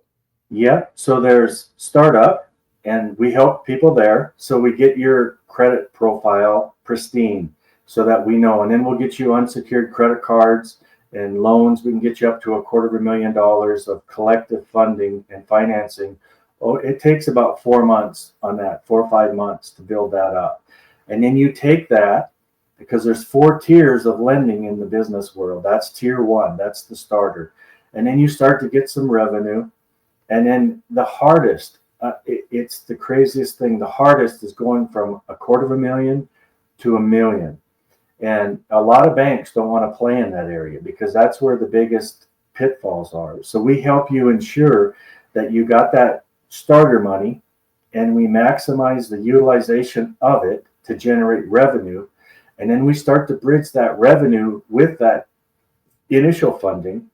Yeah. So there's startup, and we help people there. So we get your credit profile pristine so that we know, and then we'll get you unsecured credit cards and loans. We can get you up to $250,000 of collective funding and financing. Oh, it takes about 4 months on that, 4 or 5 months to build that up. And then you take that, because there's 4 tiers of lending in the business world. That's tier 1. That's the starter. And then you start to get some revenue. And then the hardest, it's the craziest thing. The hardest is going from $250,000 to $1 million. And a lot of banks don't want to play in that area because that's where the biggest pitfalls are. So we help you ensure that you got that starter money and we maximize the utilization of it to generate revenue. And then we start to bridge that revenue with that initial funding.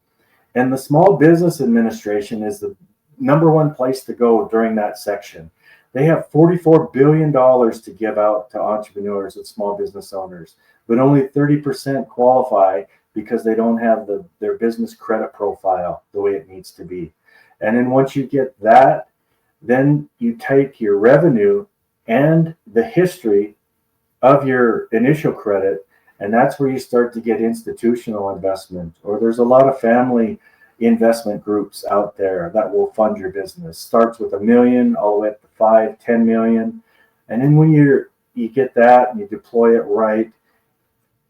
And the Small Business Administration is the number one place to go during that section. They have $44 billion to give out to entrepreneurs and small business owners, but only 30% qualify because they don't have their business credit profile the way it needs to be. And then once you get that, then you take your revenue and the history of your initial credit, and that's where you start to get institutional investment. Or there's a lot of family investment groups out there that will fund your business. Starts with $1 million all the way up to 5, 10 million. And then when you get that and you deploy it right,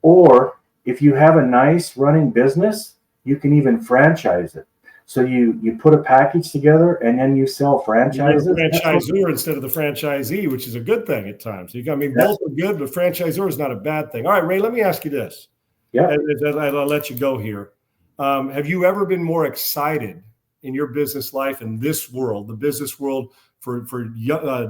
or if you have a nice running business, you can even franchise it. So you put a package together and then you sell franchises. You're a franchisor instead of the franchisee, which is a good thing at times. Both are good, but franchisor is not a bad thing. All right, Ray, let me ask you this. Yeah. I'll let you go here. Have you ever been more excited in your business life, in this world, the business world, for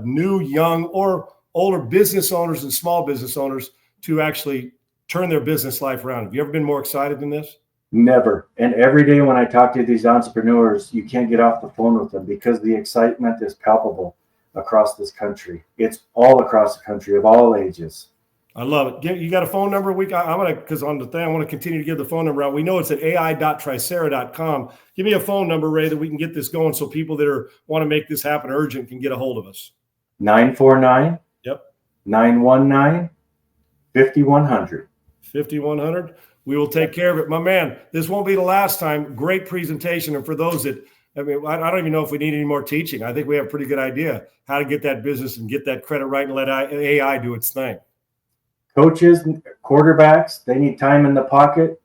new, young, or older business owners and small business owners to actually turn their business life around? Have you ever been more excited than this? Never. And every day when I talk to these entrepreneurs, you can't get off the phone with them because the excitement is palpable across this country. It's all across the country of all ages. I love it. You got a phone number? I'm going to, because on the thing, I want to continue to give the phone number out. We know it's at ai.tricera.com. Give me a phone number, Ray, that we can get this going so people that want to make this happen urgent can get a hold of us. 949. Yep. 919 5100. 5100. We will take care of it. My man, this won't be the last time. Great presentation. And for those that, I don't even know if we need any more teaching. I think we have a pretty good idea how to get that business and get that credit right and let AI do its thing. Coaches, quarterbacks, they need time in the pocket.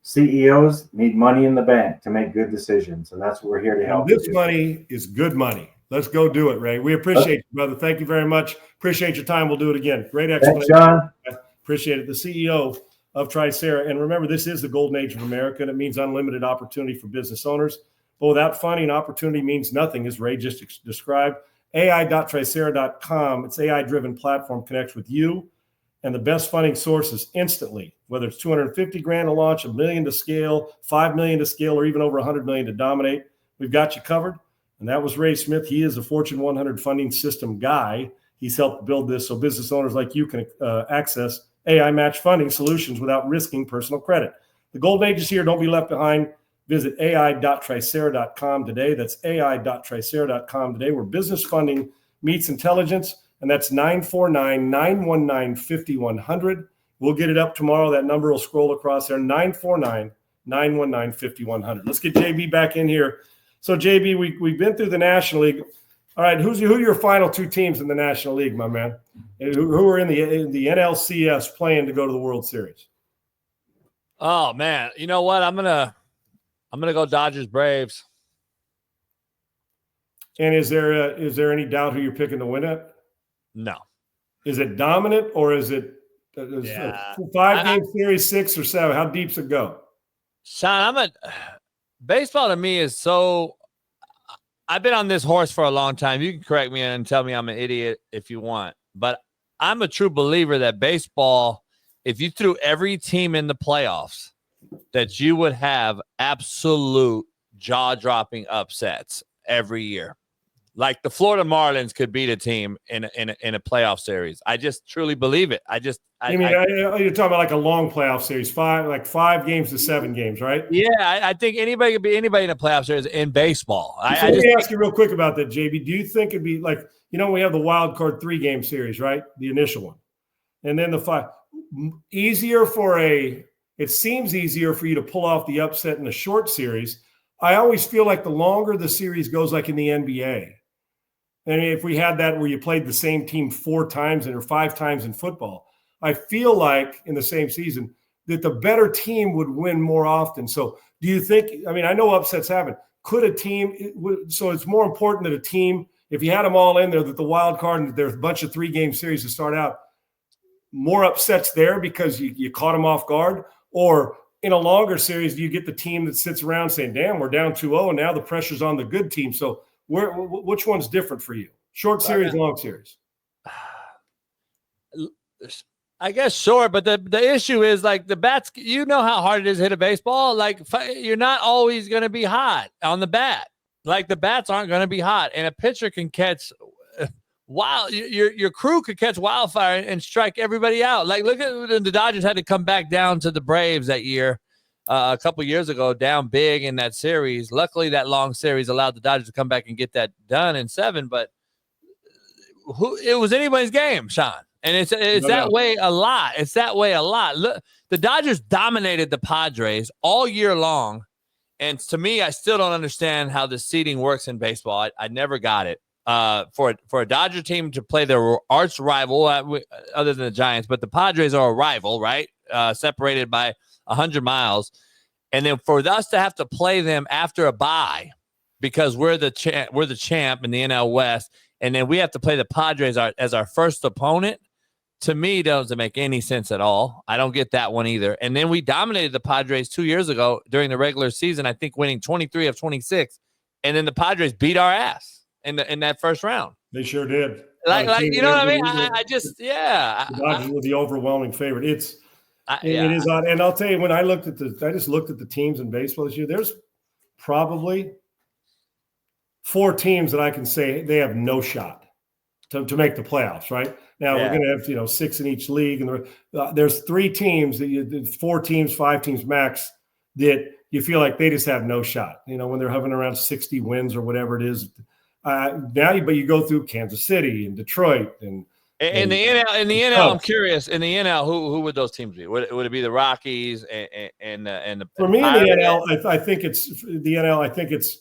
CEOs need money in the bank to make good decisions. And that's what we're here to help. This money is good money. Let's go do it, Ray. We appreciate you, brother. Thank you very much. Appreciate your time. We'll do it again. Great explanation. Thanks, John. Appreciate it. The CEO of Tryc. And remember, this is the golden age of America, and it means unlimited opportunity for business owners. But without funding, opportunity means nothing, as Ray just described. AI.tricera.com. It's AI-driven platform connects with you and the best funding sources instantly, whether it's 250 grand to launch, $1 million to scale, 5 million to scale, or even over 100 million to dominate. We've got you covered. And that was Ray Smith. He is a Fortune 100 funding system guy. He's helped build this so business owners like you can access AI match funding solutions without risking personal credit. The golden age is here. Don't be left behind. Visit ai.tricera.com today. That's ai.tricera.com today, where business funding meets intelligence. And that's 949-919-5100. We'll get it up tomorrow. That number will scroll across there, 949-919-5100. Let's get JB back in here. So, JB, we've been through the National League. All right, who are your final two teams in the National League, my man? Who are in the NLCS playing to go to the World Series? Oh man, you know what? I'm gonna go Dodgers Braves. And is there any doubt who you're picking to win it? No. Is it dominant or is it a 5-game series, 6 or 7? How deep's it go? Sean, baseball to me is so. I've been on this horse for a long time. You can correct me and tell me I'm an idiot if you want, but I'm a true believer that baseball, if you threw every team in the playoffs, that you would have absolute jaw-dropping upsets every year. Like the Florida Marlins could beat a team in a playoff series. I just truly believe it. You're talking about like a long playoff series, 5 games to 7 games, right? Yeah, I think anybody could be anybody in a playoff series in baseball. Let me ask you real quick about that, JB. Do you think it'd be like, we have the wild card 3-game series, right? The initial one. And then the 5. It seems easier for you to pull off the upset in a short series. I always feel like the longer the series goes, like in the NBA. And if we had that where you played the same team 4 times or 5 times in football, I feel like in the same season that the better team would win more often. So do you think, I know upsets happen. Could a team, so it's more important that a team, if you had them all in there, that the wild card and there's a bunch of 3-game series to start out, more upsets there because you caught them off guard? Or in a longer series, do you get the team that sits around saying, damn, we're down 2-0 and now the pressure's on the good team? So which one's different for you? Short series, long series? I guess short, but the issue is like the bats, you know how hard it is to hit a baseball. Like you're not always going to be hot on the bat. Like the bats aren't going to be hot, and a pitcher can catch your crew could catch wildfire and strike everybody out. Like look at the Dodgers had to come back down to the Braves that year. A couple years ago, down big in that series. Luckily, that long series allowed the Dodgers to come back and get that done in 7. But it was anybody's game, Sean, and it's that way a lot. It's that way a lot. Look, the Dodgers dominated the Padres all year long, and to me, I still don't understand how the seeding works in baseball. I never got it. For a Dodger team to play their arch rival, other than the Giants, but the Padres are a rival, right? separated by 100 miles. And then for us to have to play them after a bye because we're the champ in the NL West, and then we have to play the Padres as our first opponent, to me, doesn't make any sense at all. I don't get that one either. And then we dominated the Padres 2 years ago during the regular season, I think winning 23 of 26. And then the Padres beat our ass in that first round. They sure did. Like you know what I mean? I just, yeah. The Dodgers were the overwhelming favorite. It is odd. And I'll tell you, when I just looked at the teams in baseball this year, there's probably 4 teams that I can say they have no shot to make the playoffs, right? Now we're going to have 6 in each league, and there's 3 teams that 4 teams, 5 teams max that you feel like they just have no shot. When they're hovering around 60 wins or whatever it is. But you go through Kansas City and Detroit and in the NL, I'm curious. In the NL, who would those teams be? Would it be the Rockies and the for me in the NL? I think it's the NL. I think it's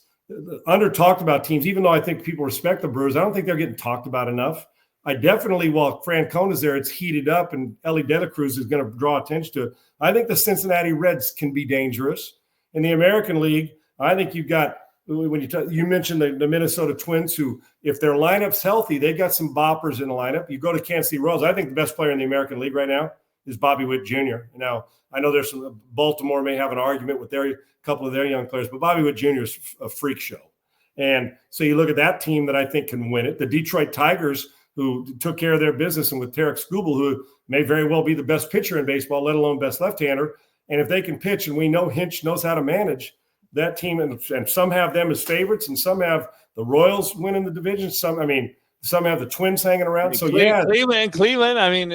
under talked about teams. Even though I think people respect the Brewers, I don't think they're getting talked about enough. I definitely, while Francona's there, it's heated up, and Ellie De La Cruz is going to draw attention to it. I think the Cincinnati Reds can be dangerous. In the American League, I think you've got, when you mentioned the Minnesota Twins, who, if their lineup's healthy, they got some boppers in the lineup. You go to Kansas City Royals, I think the best player in the American League right now is Bobby Witt Jr. Now, I know there's some, Baltimore may have an argument with a couple of their young players, but Bobby Witt Jr. is a freak show. And so you look at that team that I think can win it. The Detroit Tigers, who took care of their business, and with Tryc, who may very well be the best pitcher in baseball, let alone best left-hander. And if they can pitch, and we know Hinch knows how to manage that team, and some have them as favorites, and some have the Royals winning the division. Some have the Twins hanging around. So Cleveland. I mean,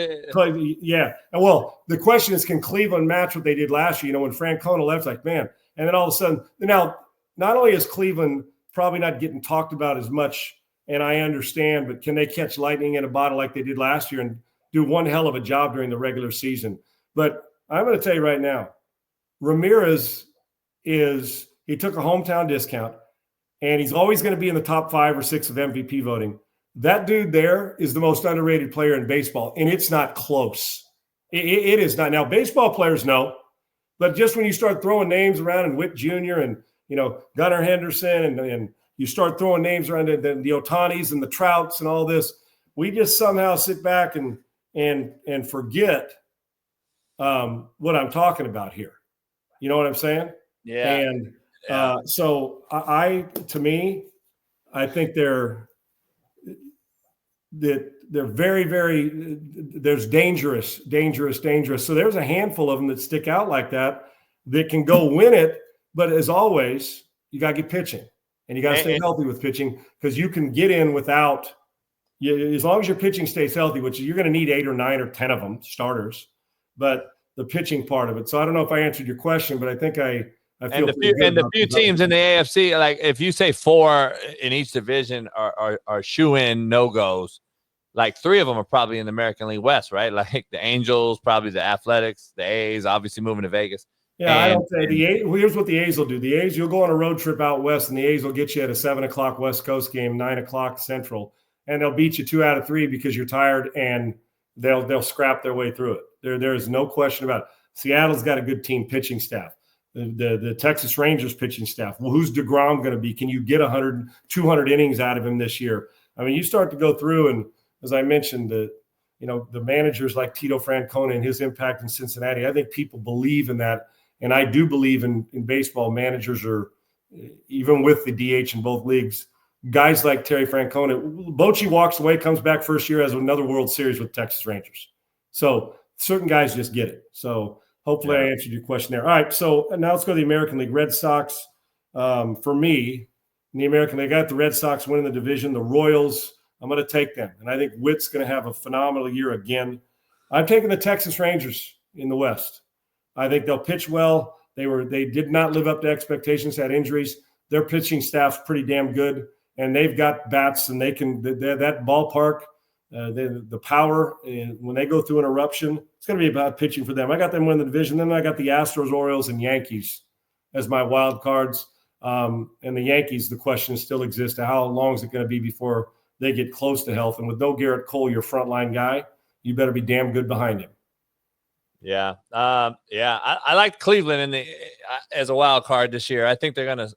yeah. And well, the question is, can Cleveland match what they did last year? When Francona left, like, man. And then all of a sudden, now not only is Cleveland probably not getting talked about as much, and I understand, but can they catch lightning in a bottle like they did last year and do one hell of a job during the regular season? But I'm going to tell you right now, Ramirez he took a hometown discount, and he's always going to be in the top 5 or 6 of MVP voting. That dude there is the most underrated player in baseball, and it's not close. It is not. Now, baseball players know, but just when you start throwing names around, and Witt Jr. and Gunnar Henderson, and you start throwing names around, the Otanis and the Trouts and all this, we just somehow sit back and forget what I'm talking about here. You know what I'm saying? Yeah. And so I think they're very, very, there's dangerous. So there's a handful of them that stick out like that can go win it. But as always, you got to get pitching, and you got to stay healthy with pitching, because you can get in without, as long as your pitching stays healthy, which you're going to need 8 or 9 or 10 of them starters, but the pitching part of it. So I don't know if I answered your question, but I think I feel the few teams in the AFC, like if you say 4 in each division are shoe-in no-goes, like 3 of them are probably in the American League West, right? Like the Angels, probably the Athletics, the A's, obviously moving to Vegas. Yeah, I don't say the A's. Here's what the A's will do. The A's, you'll go on a road trip out west, and the A's will get you at a 7:00 West Coast game, 9:00 Central, and they'll beat you 2 out of 3 because you're tired, and they'll scrap their way through it. There is no question about it. Seattle's got a good team pitching staff. The Texas Rangers pitching staff. Well, who's DeGrom going to be? Can you get 100, 200 innings out of him this year? I mean, you start to go through, and as I mentioned, the managers like Tito Francona and his impact in Cincinnati, I think people believe in that. And I do believe in baseball, managers are, even with the DH in both leagues, guys like Terry Francona. Bochy walks away, comes back first year, has another World Series with Texas Rangers. So certain guys just get it. So hopefully I answered your question there. All right, so now let's go to the American League. Red Sox, for me, in the American League, I got the Red Sox winning the division. The Royals, I'm going to take them. And I think Witt's going to have a phenomenal year again. I'm taking the Texas Rangers in the West. I think they'll pitch well. They did not live up to expectations, had injuries. Their pitching staff's pretty damn good, and they've got bats, and they can that ballpark, the power. And when they go through an eruption, it's going to be about pitching for them. I got them winning the division. Then I got the Astros, Orioles, and Yankees as my wild cards. And the Yankees, the question still exists: how long is it going to be before they get close to health? And with no Garrett Cole, your frontline guy, you better be damn good behind him. Yeah. I like Cleveland in the as a wild card this year. I think they're gonna.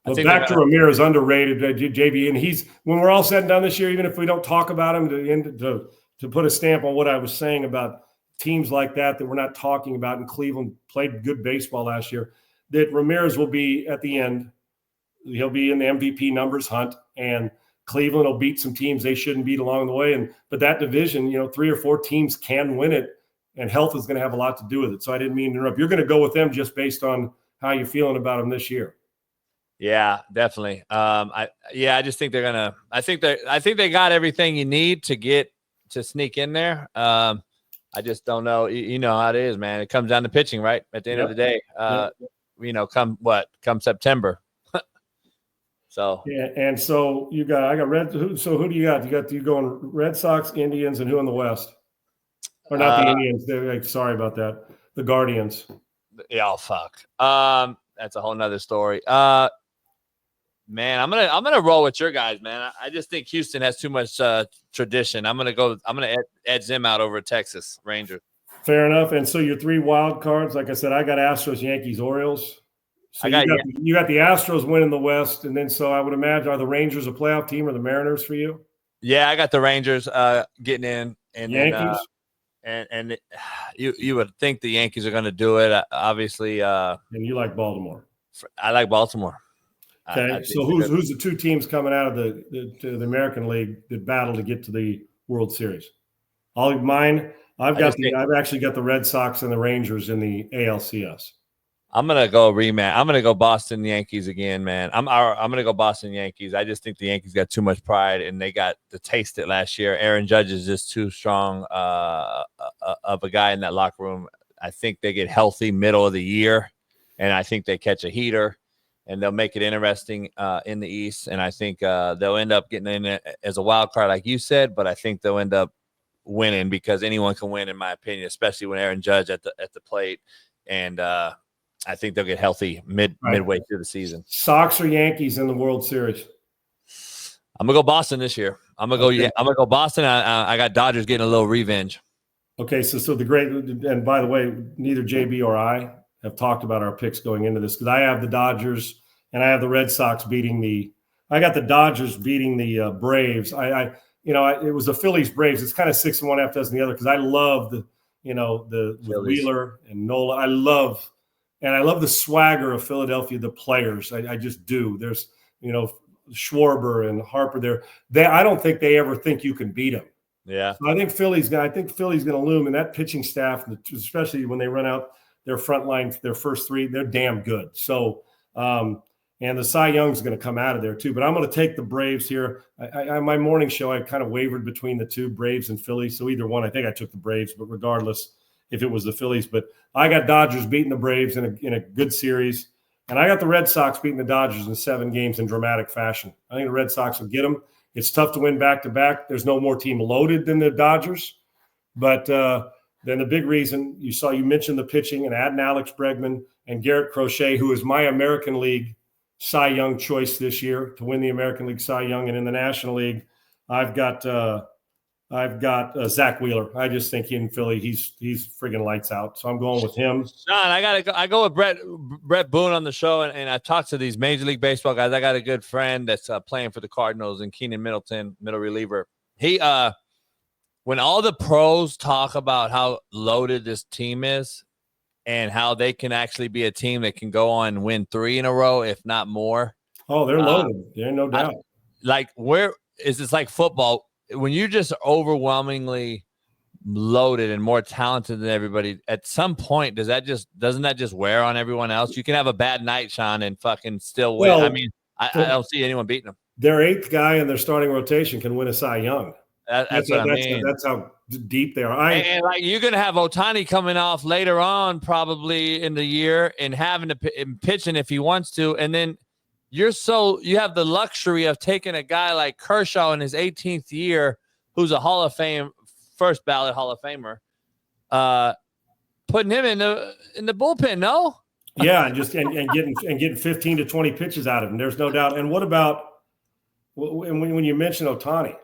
But back to Ramirez, underrated, JB, and he's when we're all said and done this year, even if we don't talk about him, to put a stamp on what I was saying about teams like that we're not talking about. And Cleveland played good baseball last year. That Ramirez will be at the end. He'll be in the MVP numbers hunt, and Cleveland will beat some teams they shouldn't beat along the way. But that division, 3 or 4 teams can win it, and health is going to have a lot to do with it. So I didn't mean to interrupt. You're going to go with them just based on how you're feeling about them this year. Yeah, definitely. I just think they're gonna. I think they got everything you need to sneak in there. I just don't know. You know how it is, man. It comes down to pitching, right? At the end of the day, come September. So yeah, and so I got red. So who do you got? You going Red Sox, Indians, and who in the West? Or not the Indians? They're sorry about that. The Guardians. Yeah, fuck. That's a whole nother story. Man, I'm gonna roll with your guys, man. I just think Houston has too much tradition. I'm gonna edge them out over Texas Rangers. Fair enough. And so your 3 wild cards, like I said, I got Astros, Yankees, Orioles. So you got the Astros winning the West, and then so I would imagine are the Rangers a playoff team or the Mariners for you? Yeah, I got the Rangers getting in, and Yankees. And you would think the Yankees are going to do it. Obviously, and you like Baltimore. I like Baltimore. Okay, so who's the 2 teams coming out of the American League that battle to get to the World Series? I've actually got the Red Sox and the Rangers in the ALCS. I'm gonna go rematch. I'm gonna go Boston Yankees again, man. I'm gonna go Boston Yankees. I just think the Yankees got too much pride, and they got to taste it last year. Aaron Judge is just too strong of a guy in that locker room. I think they get healthy middle of the year, and I think they catch a heater, and they'll make it interesting in the East. And I think they'll end up getting in as a wild card, like you said. But I think they'll end up winning because anyone can win, in my opinion, especially when Aaron Judge at the plate. And I think they'll get healthy midway through the season. Sox or Yankees in the World Series? I'm gonna go Boston this year. I'm gonna go Boston. I got Dodgers getting a little revenge. Okay, so the great, and by the way, neither JB or I have talked about our picks going into this because I have the Dodgers and I have the Red Sox I got the Dodgers beating the Braves. It was the Phillies Braves. It's kind of 6-1 half dozen the other because I love the Wheeler and Nola. I love the swagger of Philadelphia, the players. I just do. There's, Schwarber and Harper there. I don't think they ever think you can beat them. Yeah. So I think Philly's going to loom, and that pitching staff, especially when they run out their front line, their first 3, they're damn good. So, and the Cy Young's going to come out of there too. But I'm going to take the Braves here. My morning show, I kind of wavered between the 2, Braves and Phillies. So either one, I think I took the Braves, but regardless if it was the Phillies. But I got Dodgers beating the Braves in a good series. And I got the Red Sox beating the Dodgers in 7 games in dramatic fashion. I think the Red Sox will get them. It's tough to win back-to-back. There's no more team loaded than the Dodgers. But then the big reason you mentioned the pitching and adding Alex Bregman and Garrett Crochet, who is my American League Cy Young choice this year to win the American League Cy Young. And in the National League, I've got Zach Wheeler. I just think in Philly, he's friggin' lights out. So I'm going with him. Sean, I go with Brett Boone on the show, and I talked to these Major League Baseball guys. I got a good friend that's playing for the Cardinals and Keenan Middleton, middle reliever. He when all the pros talk about how loaded this team is and how they can actually be a team that can go on and win 3 in a row, if not more. Oh, they're loaded. There's no doubt. Where is this like football? When you're just overwhelmingly loaded and more talented than everybody, at some point, doesn't that just wear on everyone else? You can have a bad night, Sean, and fucking still win. Well, I mean, I don't see anyone beating them. Their 8th guy in their starting rotation can win a Cy Young. That's what I mean. That's how deep they are. And you're going to have Ohtani coming off later on probably in the year and having to pitching if he wants to. And then you have the luxury of taking a guy like Kershaw in his 18th year, who's a Hall of Fame, first ballot Hall of Famer, putting him in the bullpen. No. Yeah. And getting 15 to 20 pitches out of him. There's no doubt. And what about when you mention Ohtani?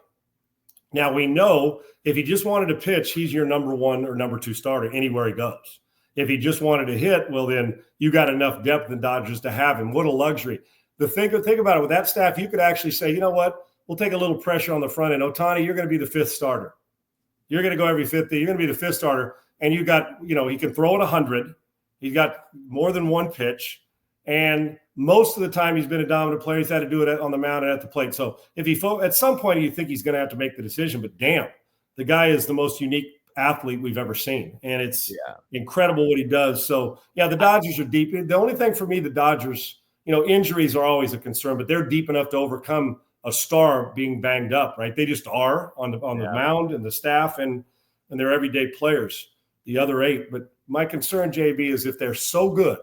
Now, we know if he just wanted to pitch, he's your number 1 or number 2 starter anywhere he goes. If he just wanted to hit, well, then you got enough depth in Dodgers to have him. What a luxury. Think about it. With that staff, you could actually say, you know what? We'll take a little pressure on the front end. Ohtani, you're going to be the 5th starter. You're going to go every 5th. You're going to be the 5th starter. And you got, he can throw it 100. He's got more than one pitch. And most of the time he's been a dominant player. He's had to do it on the mound and at the plate. So if he at some point you think he's going to have to make the decision, but damn, the guy is the most unique athlete we've ever seen. And it's incredible what he does. So, the Dodgers are deep. The only thing for me, the Dodgers, injuries are always a concern, but they're deep enough to overcome a star being banged up, right? They just are on the mound and the staff and they're everyday players, the other 8. But my concern, JB, is if they're so good,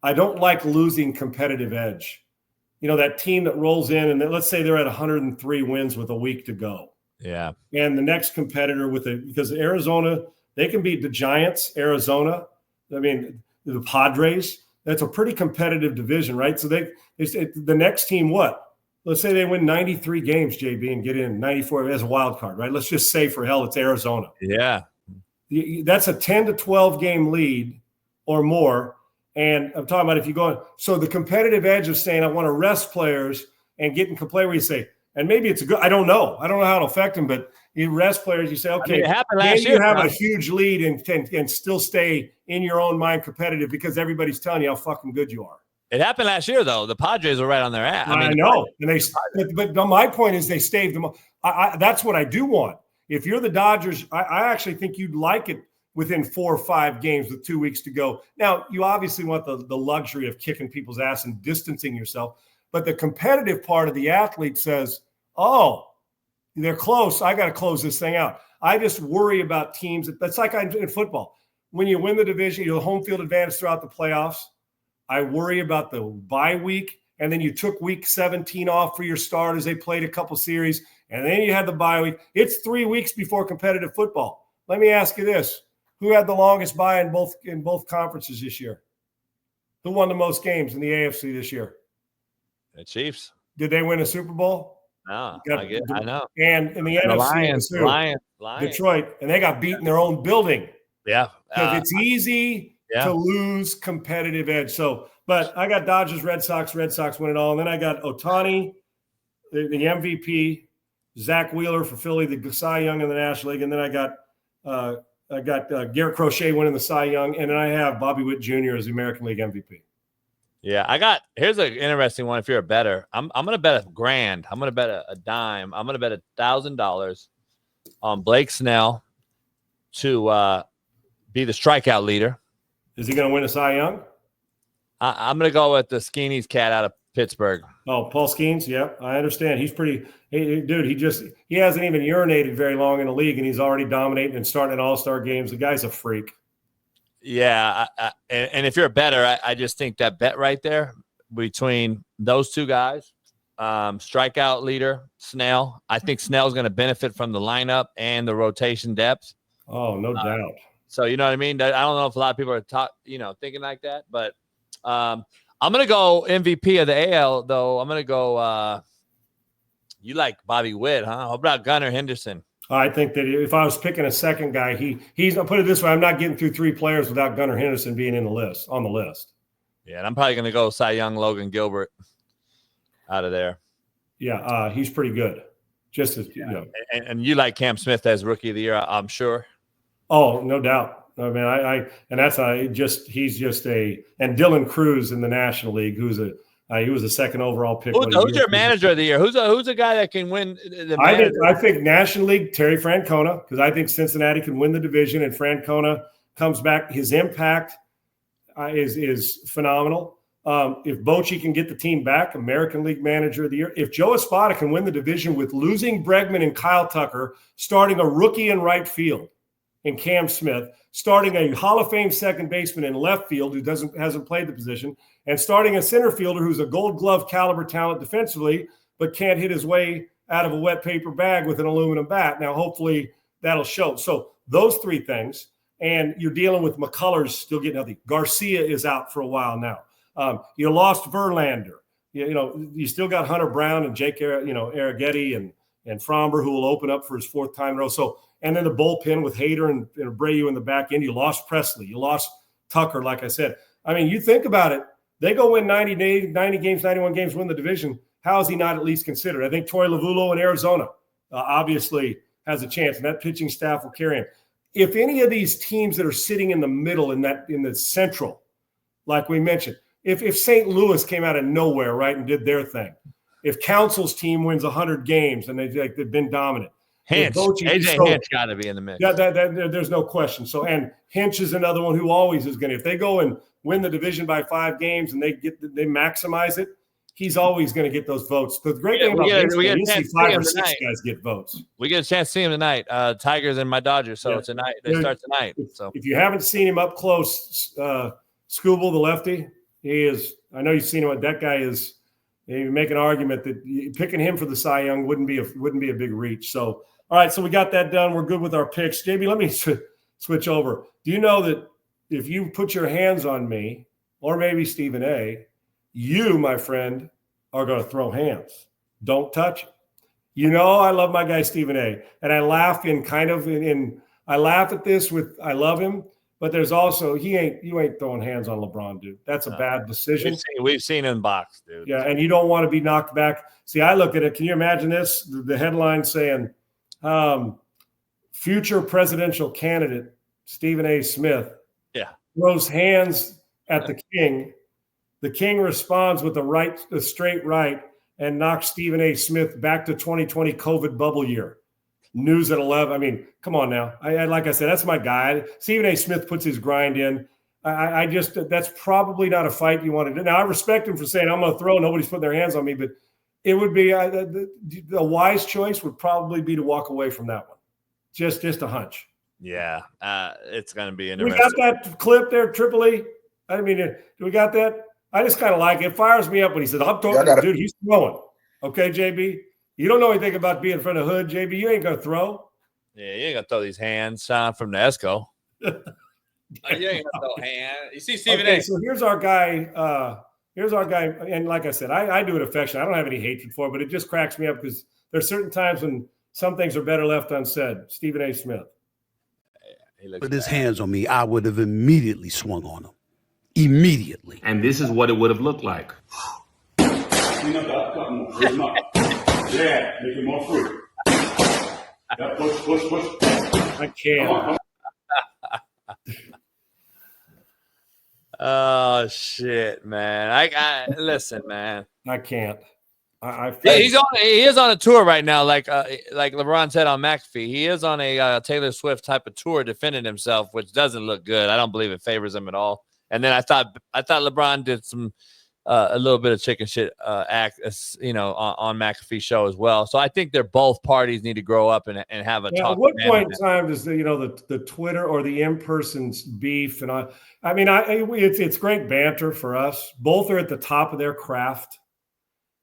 I don't like losing competitive edge. That team that rolls in and let's say they're at 103 wins with a week to go. Yeah. And the next competitor because Arizona, they can beat the Giants, Arizona. I mean, the Padres, that's a pretty competitive division, right? So the next team, what? Let's say they win 93 games, JB, and get in 94 as a wild card, right? Let's just say for hell, it's Arizona. Yeah. That's a 10 to 12 game lead or more. And I'm talking about if you go – so the competitive edge of saying I want to rest players and getting to play where you say – and maybe it's a good – I don't know how it'll affect them, but you rest players, you say, okay, it happened last year, you have a huge lead and still stay in your own mind competitive because everybody's telling you how fucking good you are. It happened last year, though. The Padres were right on their ass. I know. But my point is they staved them. That's what I do want. If you're the Dodgers, I actually think you'd like it within 4 or 5 games with 2 weeks to go. Now, you obviously want the luxury of kicking people's ass and distancing yourself. But the competitive part of the athlete says, oh, they're close. I got to close this thing out. I just worry about teams. That's like in football. When you win the division, you have home field advantage throughout the playoffs. I worry about the bye week. And then you took week 17 off for your starters. They played a couple series. And then you had the bye week. It's 3 weeks before competitive football. Let me ask you this. Who had the longest bye in both conferences this year? Who won the most games in the AFC this year? The Chiefs. Did they win a Super Bowl? No, I know. And in the NFC, Lions. Detroit, and they got beat in their own building. Yeah. Because it's easy to lose competitive edge. So, but I got Dodgers, Red Sox win it all. And then I got Ohtani, the MVP, Zach Wheeler for Philly, the Cy Young in the National League. And then I got Garrett Crochet winning the Cy Young. And then I have Bobby Witt Jr. as the American League MVP. Yeah, here's an interesting one. If you're a bettor, I'm going to bet $1,000. I'm going to bet a dime. I'm going to bet $1,000 on Blake Snell to be the strikeout leader. Is he going to win a Cy Young? I'm going to go with the Skeeny's cat out of Pittsburgh. Oh, Paul Skeens. Yeah, I understand. He's pretty dude. He hasn't even urinated very long in the league, and he's already dominating and starting all-star games. The guy's a freak. Yeah, and if you're a bettor, I just think that bet right there between those two guys, strikeout leader, Snell, I think Snell's going to benefit from the lineup and the rotation depth. Oh, no doubt. So, you know what I mean? I don't know if a lot of people are thinking like that, but I'm going to go MVP of the AL, though. I'm going to go you like Bobby Witt, huh? How about Gunnar Henderson? I think that if I was picking a second guy, he's. I'll put it this way: I'm not getting through 3 players without Gunnar Henderson being on the list. Yeah, and I'm probably going to go Cy Young, Logan Gilbert out of there. Yeah, he's pretty good. Just as and you like Cam Smith as Rookie of the Year, I'm sure. Oh, no doubt. I mean, he's just and Dylan Cruz in the National League, he was a second overall pick. Who's your manager of the year? Who's a guy that can win the manager? I think National League, Terry Francona, because I think Cincinnati can win the division, and Francona comes back. His impact is phenomenal. If Bochy can get the team back, American League Manager of the Year. If Joe Espada can win the division with losing Bregman and Kyle Tucker, starting a rookie in right field in Cam Smith, starting a Hall of Fame second baseman in left field who hasn't played the position, and starting a center fielder who's a Gold Glove caliber talent defensively, but can't hit his way out of a wet paper bag with an aluminum bat. Now, hopefully that'll show. So those 3 things, and you're dealing with McCullers still getting healthy. Garcia is out for a while now. You lost Verlander. You still got Hunter Brown and Jake, Arrighetti and and Fromber, who will open up for his 4th time in a row. So, and then the bullpen with Hader and Abreu in the back end. You lost Presley. You lost Tucker, like I said. I mean, you think about it. They go win 90 games, 91 games, win the division. How is he not at least considered? I think Troy Lavulo in Arizona obviously has a chance, and that pitching staff will carry him. If any of these teams that are sitting in the middle in the central, like we mentioned, if St. Louis came out of nowhere, right, and did their thing, if Council's team wins 100 games and they've been dominant, Hinch, AJ Hinch got to be in the mix. Yeah, there's no question. So, and Hinch is another one who always is going to. If they go and win the division by 5 games and they maximize it, he's always going to get those votes. The great thing about baseball, you see 5 or 6 guys get votes. We get a chance to see him tonight. Tigers and my Dodgers. So tonight they start tonight. So if you haven't seen him up close, Scooble, the lefty, he is. I know you've seen him. That guy is. You make an argument that picking him for the Cy Young wouldn't be a big reach. So, all right, so we got that done. We're good with our picks. JB, let me switch over. Do you know that if you put your hands on me, or maybe Stephen A., you, my friend, are going to throw hands. Don't touch it. You know I love my guy Stephen A., and I laugh I laugh at this with I love him. But there's also you ain't throwing hands on LeBron, dude. That's a bad decision. We've seen him box, dude. Yeah, and you don't want to be knocked back. See, I look at it. Can you imagine this? The headline saying, future presidential candidate Stephen A. Smith throws hands at the king. The king responds with a straight right and knocks Stephen A. Smith back to 2020 COVID bubble year. News at 11. I mean, come on now. Like I said, that's my guy. Stephen A. Smith puts his grind in. I just that's probably not a fight you want to do. Now, I respect him for saying, I'm going to throw. Nobody's putting their hands on me. But it would be the wise choice would probably be to walk away from that one. Just a hunch. Yeah, it's going to be interesting. We got that clip there, Triple E. I mean, do we got that? I just kind of like it. It fires me up when he says, I'm throwing. Dude, he's throwing. Okay, JB? You don't know anything about being in front of Hood, JB. You ain't going to throw. Yeah, you ain't going to throw these hands from the ESCO. You ain't going to throw hands. You see Stephen A. So here's our guy. And like I said, I do it affectionately. I don't have any hatred for it, but it just cracks me up because there's certain times when some things are better left unsaid. Stephen A. Smith. Put his hands on me, I would have immediately swung on him. Immediately. And this is what it would have looked like. Clean up that cut more. Raise him up. Yeah, make it more free. Yeah, push. I can't. Oh shit, man! I listen, man. I can't. He is on a tour right now, like LeBron said on McAfee. He is on a Taylor Swift type of tour, defending himself, which doesn't look good. I don't believe it favors him at all. And then I thought LeBron did some a little bit of chicken shit act, on McAfee's show as well. So I think they're both parties need to grow up and have a talk. At what point in time does the Twitter or the in-person beef and it's great banter for us. Both are at the top of their craft.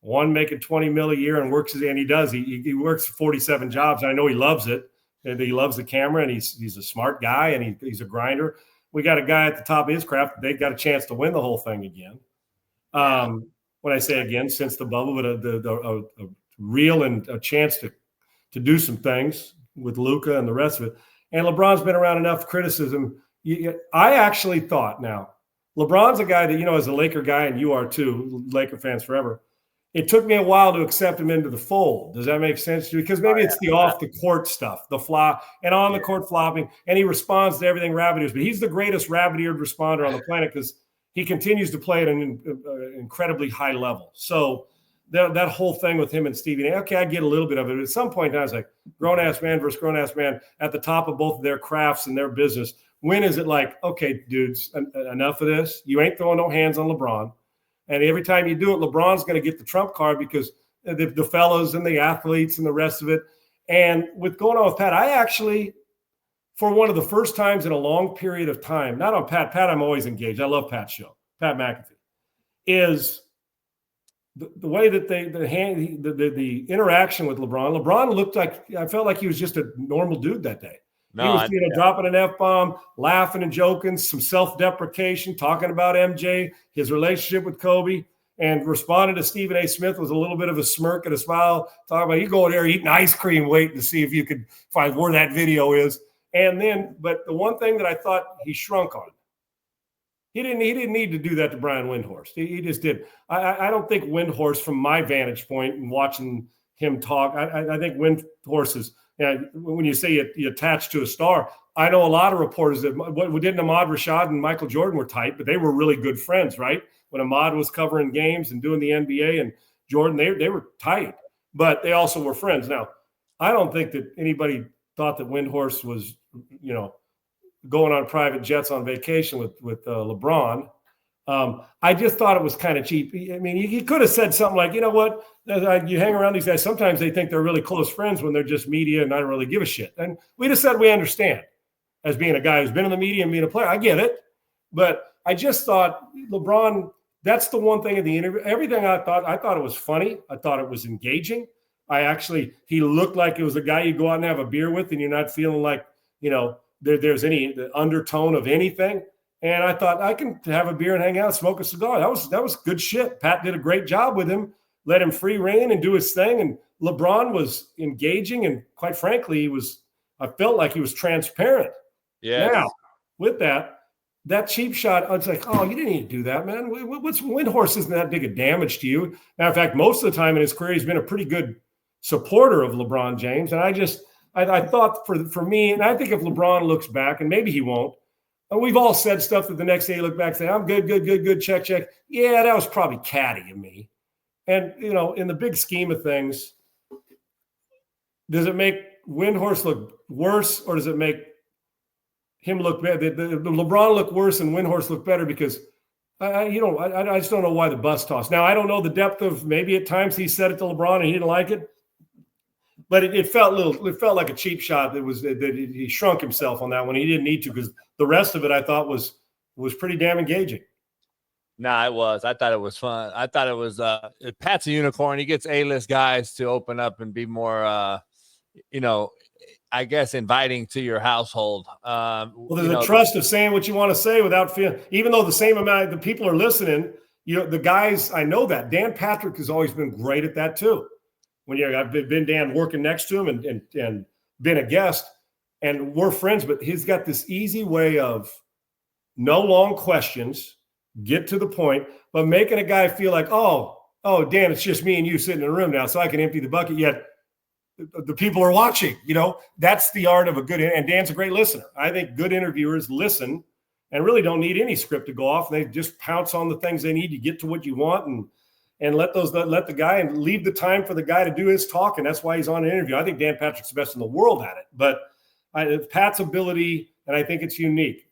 One making $20 million a year and works, and he works 47 jobs. I know he loves it, and he loves the camera, and he's a smart guy, and he's a grinder. We got a guy at the top of his craft. They got a chance to win the whole thing again. When I say again, since the bubble, but a real and a chance to do some things with Luka and the rest of it. And LeBron's been around enough criticism. I actually thought now, LeBron's a guy that, as a Laker guy, and you are too, Laker fans forever. It took me a while to accept him into the fold. Does that make sense to you? Because maybe it's the off-the-court stuff, the flop, and on-the-court flopping, and he responds to everything rabbit ears. But he's the greatest rabbit-eared responder on the planet because he continues to play at an incredibly high level. So that whole thing with him and Stevie, okay, I get a little bit of it. But at some point, I was like, grown-ass man versus grown-ass man at the top of both of their crafts and their business. When is it like, okay, dudes, enough of this? You ain't throwing no hands on LeBron. And every time you do it, LeBron's going to get the trump card because the fellas and the athletes and the rest of it. And with going on with Pat, I actually, for one of the first times in a long period of time, not on Pat, I'm always engaged. I love Pat's show, Pat McAfee, is the way that the interaction with LeBron. LeBron looked like, I felt like he was just a normal dude that day. He was dropping an F-bomb, laughing and joking, some self-deprecation, talking about MJ, his relationship with Kobe. and responded to Stephen A. Smith with a little bit of a smirk and a smile, talking about you go there eating ice cream, waiting to see if you could find where that video is. And then, but the one thing that I thought he shrunk on, he didn't need to do that to Brian Windhorst. He just did. I don't think Windhorst, from my vantage point and watching him talk, I think Windhorst is, when you say you attach to a star, I know a lot of reporters that didn't Ahmad Rashad and Michael Jordan were tight, but they were really good friends, right? When Ahmad was covering games and doing the NBA, and Jordan, they were tight, but they also were friends. Now, I don't think that anybody thought that Windhorst was, going on private jets on vacation with LeBron. I just thought it was kind of cheap. I mean, he could have said something like, you know what, you hang around these guys, sometimes they think they're really close friends when they're just media and I don't really give a shit. And we just said we understand, as being a guy who's been in the media and being a player. I get it. But I just thought LeBron, that's the one thing in the interview. Everything I thought it was funny. I thought it was engaging. He looked like it was a guy you go out and have a beer with and you're not feeling like, there's any undertone of anything. And I thought I can have a beer and hang out, smoke a cigar. That was good shit. Pat did a great job with him, let him free rein and do his thing. And LeBron was engaging. And quite frankly, I felt like he was transparent. Yeah. Now, with that cheap shot, I was like, oh, you didn't need to do that, man. Windhorst isn't that big a damage to you. Matter of fact, most of the time in his career, he's been a pretty good supporter of LeBron James. And I thought for me, and I think if LeBron looks back, and maybe he won't, and we've all said stuff that the next day you look back and say, I'm good, check. Yeah, that was probably catty of me. And, in the big scheme of things, does it make Windhorst look worse, or does it make him look better? The LeBron look worse and Windhorst look better? Because I just don't know why the bus toss. Now, I don't know the depth of, maybe at times he said it to LeBron and he didn't like it. But it felt like a cheap shot that he shrunk himself on that one. He didn't need to, because the rest of it I thought was pretty damn engaging. Nah, it was. I thought it was fun. I thought it was Pat's a unicorn. He gets A-list guys to open up and be more I guess inviting to your household. Well, there's a trust of saying what you want to say without feeling, even though the same amount of the people are listening, the guys, I know that. Dan Patrick has always been great at that too. When I've been Dan working next to him and been a guest, and we're friends, but he's got this easy way of no long questions, get to the point, but making a guy feel like, oh, Dan, it's just me and you sitting in a room now, so I can empty the bucket, yet the people are watching. That's the art of a good, and Dan's a great listener. I think good interviewers listen and really don't need any script to go off. They just pounce on the things they need to get to what you want, and let the guy, and leave the time for the guy to do his talk. And that's why he's on an interview. I think Dan Patrick's the best in the world at it, but Pat's ability, and I think it's unique,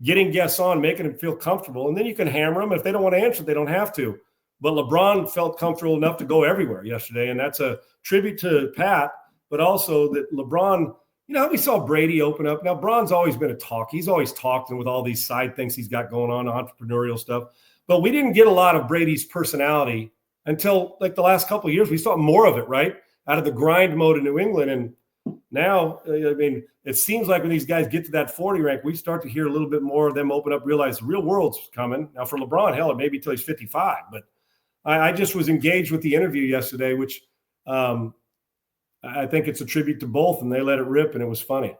getting guests on, making them feel comfortable. And then you can hammer them. If they don't want to answer, they don't have to. But LeBron felt comfortable enough to go everywhere yesterday. And that's a tribute to Pat, but also that LeBron, we saw Brady open up. Now, Bron's always been a talk. He's always talked, and with all these side things he's got going on, entrepreneurial stuff. But we didn't get a lot of Brady's personality until like the last couple of years. We saw more of it, right? Out of the grind mode in New England. And now, it seems like when these guys get to that 40 rank, we start to hear a little bit more of them open up, realize the real world's coming. Now, for LeBron, hell, it may be till he's 55. But I just was engaged with the interview yesterday, which I think it's a tribute to both, and they let it rip, and it was funny.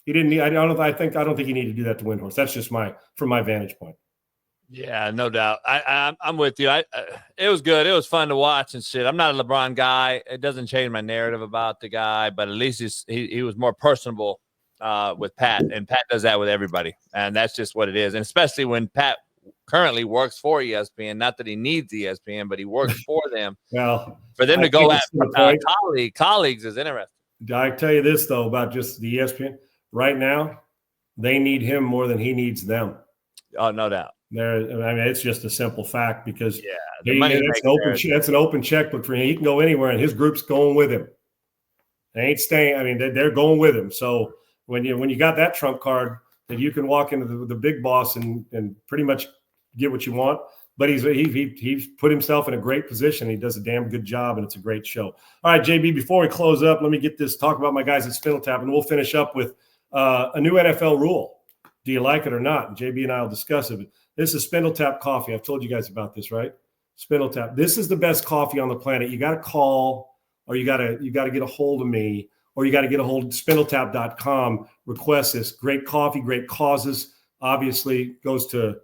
He didn't need, I don't think he needed to do that to Windhorst. That's just from my vantage point. Yeah, no doubt. I'm with you. It was good. It was fun to watch and shit. I'm not a LeBron guy. It doesn't change my narrative about the guy, but at least he was more personable with Pat, and Pat does that with everybody, and that's just what it is. And especially when Pat currently works for ESPN, not that he needs ESPN, but he works for them. Well, for them to go at colleagues is interesting. I tell you this though about just the ESPN right now, they need him more than he needs them. Oh, no doubt. It's just a simple fact, because that's an open checkbook for him. He can go anywhere, and his group's going with him. They ain't staying. They're going with him. So when you got that trump card, that you can walk into the big boss and pretty much get what you want. But he's put himself in a great position. He does a damn good job, and it's a great show. All right, JB, before we close up, let me talk about my guys at Spindletap, and we'll finish up with a new NFL rule. Do you like it or not? And JB and I will discuss it. This is Spindletap coffee. I've told you guys about this, right? Spindle Tap. This is the best coffee on the planet. You got to call, or you got to get a hold of me, or you got to get a hold of spindletap.com. Request this. Great coffee, great causes. Obviously goes to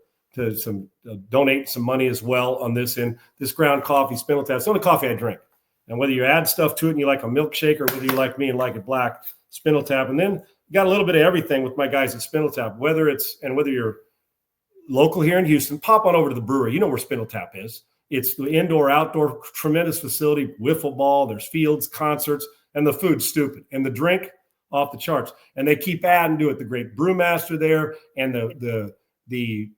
some donate some money as well on this end. This ground coffee, Spindle Tap. It's the only coffee I drink. And whether you add stuff to it and you like a milkshake, or whether you like me and like it black, Spindle Tap. And then you got a little bit of everything with my guys at Spindle Tap. Whether you're local here in Houston, pop on over to the brewery. You know where Spindle Tap is. It's the indoor, outdoor, tremendous facility, wiffle ball. There's fields, concerts, and the food's stupid. And the drink, off the charts. And they keep adding to it. The great brewmaster there, and the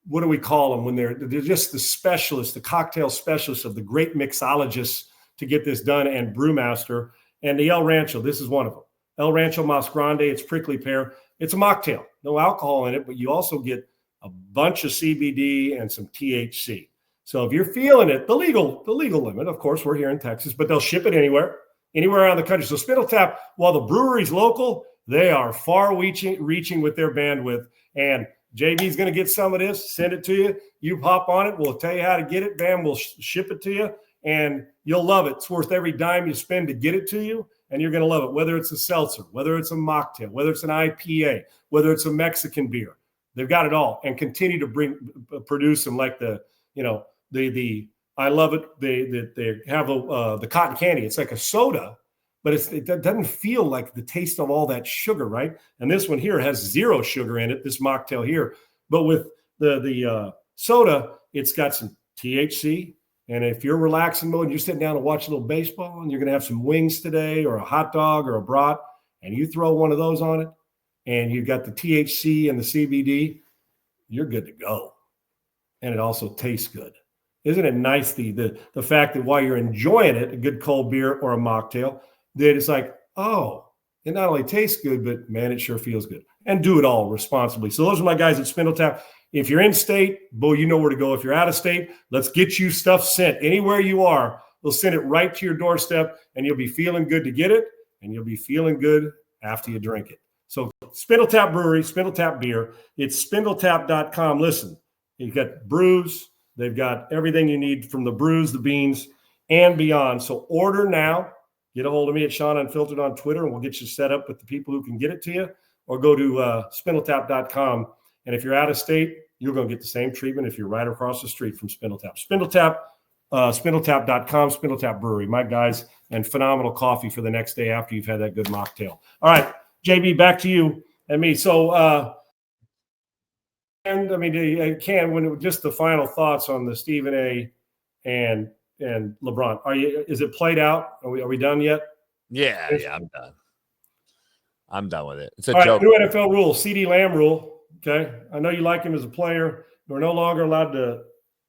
what do we call them when they're just the specialists, the cocktail specialists of the great mixologists to get this done, and brewmaster. And the El Rancho, this is one of them. El Rancho Mas Grande, it's prickly pear. It's a mocktail, no alcohol in it, but you also get a bunch of CBD and some THC. So if you're feeling it, the legal limit, of course, we're here in Texas, but they'll ship it anywhere around the country. So Spindle Tap, while the brewery's local, they are far reaching with their bandwidth. And JB's going to get some of this, send it to you. You hop on it. We'll tell you how to get it. Bam, we'll ship it to you, and you'll love it. It's worth every dime you spend to get it to you, and you're going to love it, whether it's a seltzer, whether it's a mocktail, whether it's an IPA, whether it's a Mexican beer. They've got it all, and continue to produce them like I love it. They have the cotton candy. It's like a soda, but it doesn't feel like the taste of all that sugar, right? And this one here has 0 sugar in it, this mocktail here. But with the soda, it's got some THC. And if you're relaxing mode and you're sitting down and watch a little baseball, and you're going to have some wings today, or a hot dog, or a brat, and you throw one of those on it, and you've got the THC and the CBD, you're good to go. And it also tastes good. Isn't it nice, the fact that while you're enjoying it, a good cold beer or a mocktail, that it's like, oh, it not only tastes good, but man, it sure feels good. And do it all responsibly. So those are my guys at Spindle Tap. If you're in state, boy, you know where to go. If you're out of state, let's get you stuff sent. Anywhere you are, they'll send it right to your doorstep, and you'll be feeling good to get it, and you'll be feeling good after you drink it. So Spindle Tap Brewery, Spindle Tap Beer. It's spindletap.com. Listen, you've got brews. They've got everything you need, from the brews, the beans, and beyond. So order now. Get a hold of me at Sean Unfiltered on Twitter, and we'll get you set up with the people who can get it to you. Or go to spindletap.com. And if you're out of state, you're going to get the same treatment if you're right across the street from Spindle Tap. Spindle Tap, spindletap.com, Spindle Tap Brewery. My guys, and phenomenal coffee for the next day after you've had that good mocktail. All right, JB, back to you and me. So, and I mean, just the final thoughts on the Stephen A. and LeBron. Is it played out? Are we done yet? Yeah, I'm done. I'm done with it. It's a All joke. Right, new NFL rule, CeeDee Lamb rule. Okay, I know you like him as a player. We're no longer allowed to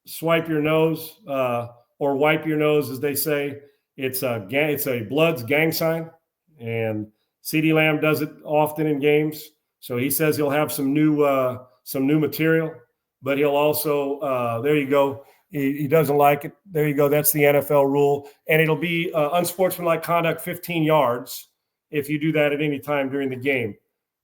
swipe your nose or wipe your nose, as they say. It's a Bloods gang sign, and CeeDee Lamb does it often in games. So he says he'll have some new material, but he'll also there you go. He doesn't like it. There you go. That's the NFL rule, and it'll be unsportsmanlike conduct, 15 yards, if you do that at any time during the game.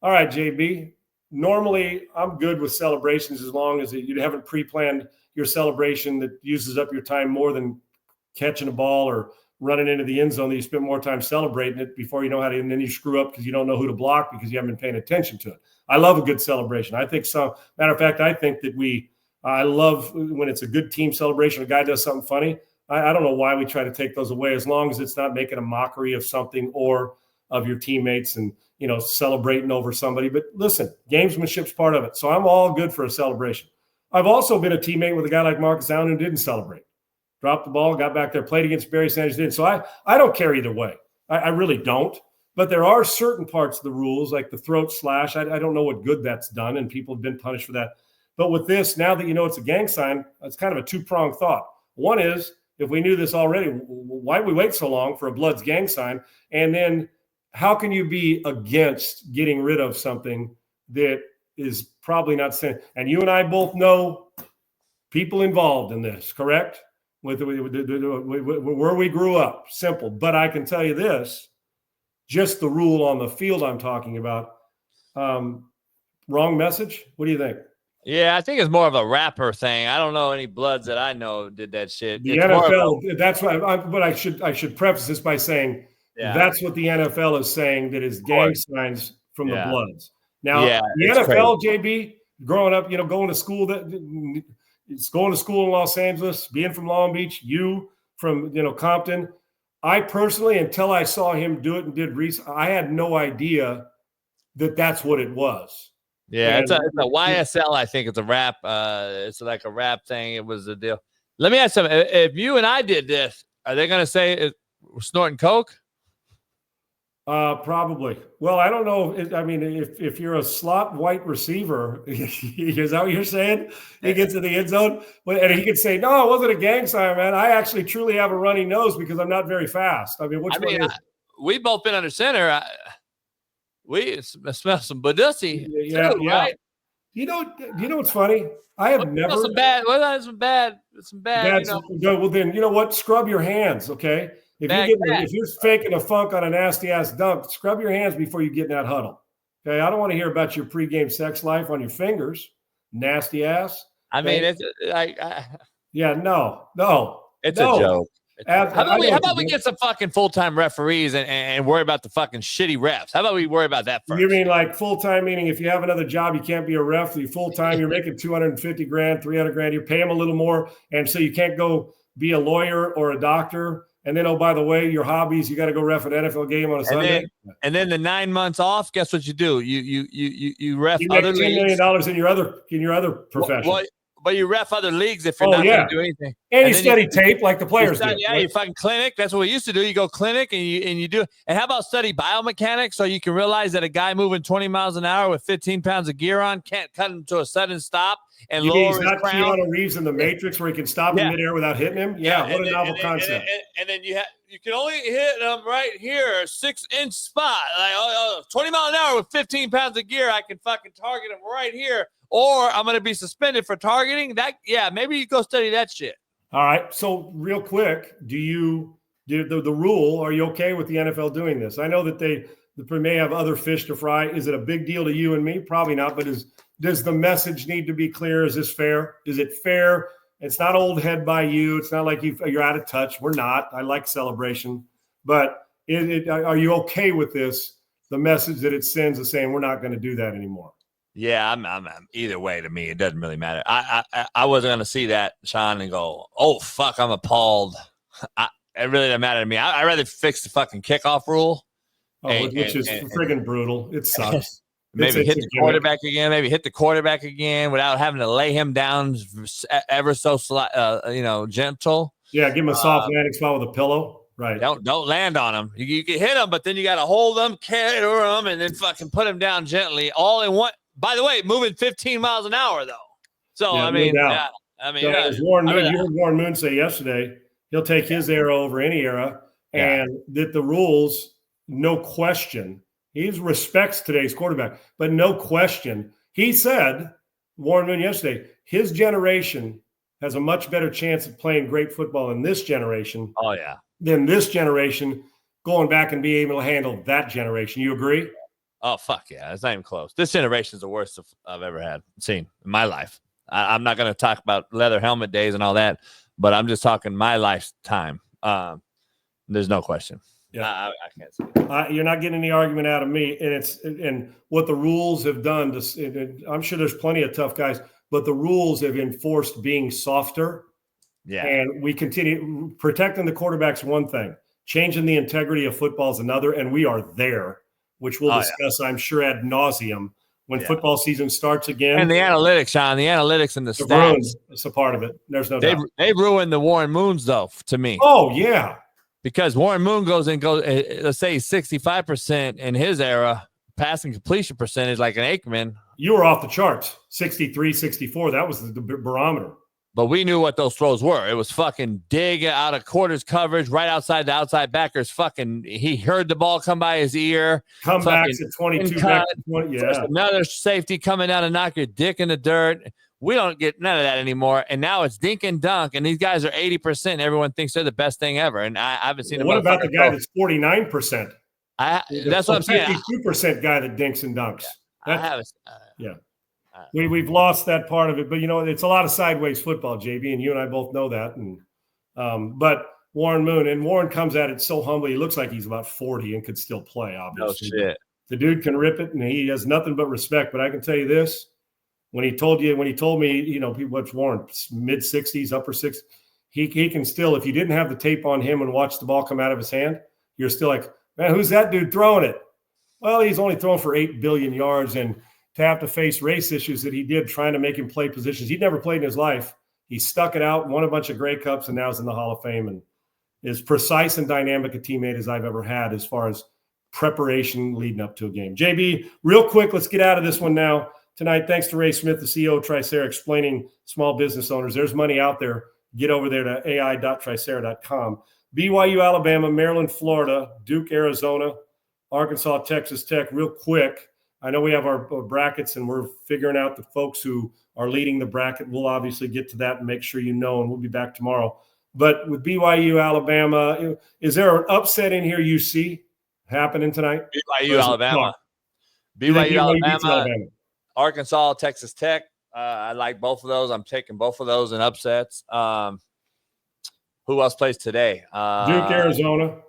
All right, JB. Normally, I'm good with celebrations as long as you haven't pre-planned your celebration that uses up your time more than catching a ball or running into the end zone, that you spend more time celebrating it before you know how to, and then you screw up because you don't know who to block because you haven't been paying attention to it. I love a good celebration. I think so. Matter of fact, I think that I love when it's a good team celebration. A guy does something funny. I don't know why we try to take those away, as long as it's not making a mockery of something or of your teammates and, celebrating over somebody. But listen, gamesmanship's part of it. So I'm all good for a celebration. I've also been a teammate with a guy like Marcus Allen who didn't celebrate. Dropped the ball, got back there, played against Barry Sanders, didn't. So I don't care either way. I really don't. But there are certain parts of the rules, like the throat slash. I don't know what good that's done, and people have been punished for that. But with this, now that you know it's a gang sign, it's kind of a two-pronged thought. One is, if we knew this already, why did we wait so long for a Bloods gang sign? And then how can you be against getting rid of something that is probably not sent? And you and I both know people involved in this, correct? With where we grew up, simple. But I can tell you this, just the rule on the field I'm talking about, wrong message. What do you think? Yeah, I think it's more of a rapper thing. I don't know any Bloods that I know did that shit. The It's NFL, that's why. But I should preface this by saying that's what the NFL is saying, that is gang signs from the Bloods. Now, the NFL, crazy. JB, growing up, going to school going to school in Los Angeles, being from Long Beach, you from Compton. I personally, until I saw him do it and did research, I had no idea that that's what it was. Yeah, it's a YSL. I think it's a rap. It's like a rap thing. It was a deal. Let me ask something. If you and I did this, are they going to say we're snorting coke? Probably. Well, I don't know. If you're a slot white receiver, is that what you're saying? He gets in the end zone, and he could say, "No, it wasn't a gang sign, man. I actually truly have a runny nose because I'm not very fast." Which one is it? We've both been under center. We smell some badussy. Yeah. Right? You know what's funny? I have never some bad. Well, then you know what? Scrub your hands, okay? If you're faking a funk on a nasty ass dunk, scrub your hands before you get in that huddle. Okay, I don't want to hear about your pregame sex life on your fingers, nasty ass. It's like, no, it's a joke. How about we get some fucking full-time referees and worry about the fucking shitty refs? How about we worry about that first? You mean like full-time, meaning if you have another job, you can't be a ref. You full-time, you're making $250,000, $300,000. You pay them a little more, and so you can't go be a lawyer or a doctor. And then, oh, by the way, your hobbies, you got to go ref an NFL game on a Sunday. And then the 9 months off, guess what you do? You ref other leagues. $10 million in your other profession. But you ref other leagues if you're not going to do anything. And you study tape like the players do. Yeah, you fucking clinic. That's what we used to do. You go clinic and you do. And how about study biomechanics so you can realize that a guy moving 20 miles an hour with 15 pounds of gear on can't cut him to a sudden stop and lower his crown. He's not Keanu Reeves in The Matrix where he can stop in midair without hitting him. Yeah, what a novel concept. And then you can only hit him right here, a 6-inch spot. Like 20 miles an hour with 15 pounds of gear, I can fucking target him right here. Or I'm going to be suspended for targeting that. Yeah, maybe you go study that shit. All right. So real quick, the rule, are you okay with the NFL doing this? I know that they may have other fish to fry. Is it a big deal to you and me? Probably not. But does the message need to be clear? Is this fair? Is it fair? It's not old head by you. It's not like you're out of touch. We're not. I like celebration. But are you okay with this? The message that it sends is saying we're not going to do that anymore. Yeah, I'm either way to me. It doesn't really matter. I wasn't going to see that, Sean, and go, oh, fuck, I'm appalled. It really doesn't matter to me. I'd rather fix the fucking kickoff rule. Which is friggin' brutal. It sucks. Maybe hit the quarterback again. Maybe hit the quarterback again without having to lay him down ever so gentle. Yeah, give him a soft landing spot with a pillow. Right. Don't land on him. You can hit him, but then you got to hold him, carry him, and then fucking put him down gently all in one. By the way, moving 15 miles an hour, though. So, you heard Warren Moon say yesterday, he'll take his era over any era, and that the rules, no question, he respects today's quarterback, but no question. He said, Warren Moon yesterday, his generation has a much better chance of playing great football in this generation. Oh, yeah. Than this generation going back and being able to handle that generation. You agree? Oh, fuck yeah. It's not even close. This generation is the worst I've ever seen in my life. I'm not going to talk about leather helmet days and all that, but I'm just talking my lifetime. There's no question. Yeah, I can't say it. You're not getting any argument out of me. And what the rules have done, I'm sure there's plenty of tough guys, but the rules have enforced being softer. Yeah. And we continue protecting the quarterback's one thing, changing the integrity of football is another. And we are there, which we'll discuss, I'm sure, ad nauseum when football season starts again. And the analytics, Sean, and the stats. It's a part of it. There's no doubt. They ruined the Warren Moons, though, to me. Oh, yeah. Because Warren Moon goes, let's say 65% in his era, passing completion percentage like an Aikman. You were off the charts, 63, 64. That was the barometer. But we knew what those throws were. It was fucking dig out of quarters coverage, right outside the outside backers. Fucking, he heard the ball come by his ear. Comebacks at 22. Back to 20, yeah. Another safety coming down to knock your dick in the dirt. We don't get none of that anymore. And now it's dink and dunk. And these guys are 80%. Everyone thinks they're the best thing ever. And I haven't seen them. What about the guy that's 49%? That's what I'm saying. 52% guy that dinks and dunks. I we've lost that part of it. But, it's a lot of sideways football, JB, and you and I both know that. And but Warren Moon, and Warren comes at it so humbly. He looks like he's about 40 and could still play, obviously. No shit. The dude can rip it, and he has nothing but respect. But I can tell you this. When he told me, what's Warren, mid-60s, upper 60s, he can still, if you didn't have the tape on him and watch the ball come out of his hand, you're still like, man, who's that dude throwing it? Well, he's only thrown for 8 billion yards, and to have to face race issues that he did trying to make him play positions he'd never played in his life, he stuck it out, won a bunch of Grey Cups, and now is in the Hall of Fame, and is precise and dynamic a teammate as I've ever had as far as preparation leading up to a game. JB, real quick, let's get out of this one now. Tonight, thanks to Ray Smith, the CEO of Tryc, explaining small business owners. There's money out there. Get over there to ai.tryc.com. BYU, Alabama, Maryland, Florida, Duke, Arizona, Arkansas, Texas Tech. Real quick, I know we have our brackets, and we're figuring out the folks who are leading the bracket. We'll obviously get to that and make sure and we'll be back tomorrow. But with BYU, Alabama, is there an upset in here you see happening tonight? BYU, Alabama. BYU, Alabama. Arkansas, Texas Tech. I like both of those. I'm taking both of those in upsets. Who else plays today? Duke, Arizona.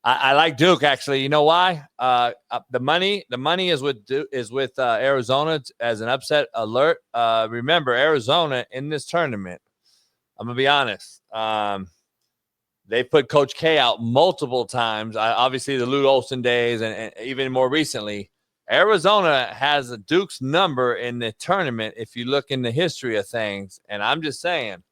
I like Duke, actually. You know why? The money is with Arizona as an upset alert. Remember, Arizona in this tournament, I'm gonna be honest. They put Coach K out multiple times. Obviously, the Lute Olson days, and even more recently. Arizona has a Duke's number in the tournament if you look in the history of things. And I'm just saying,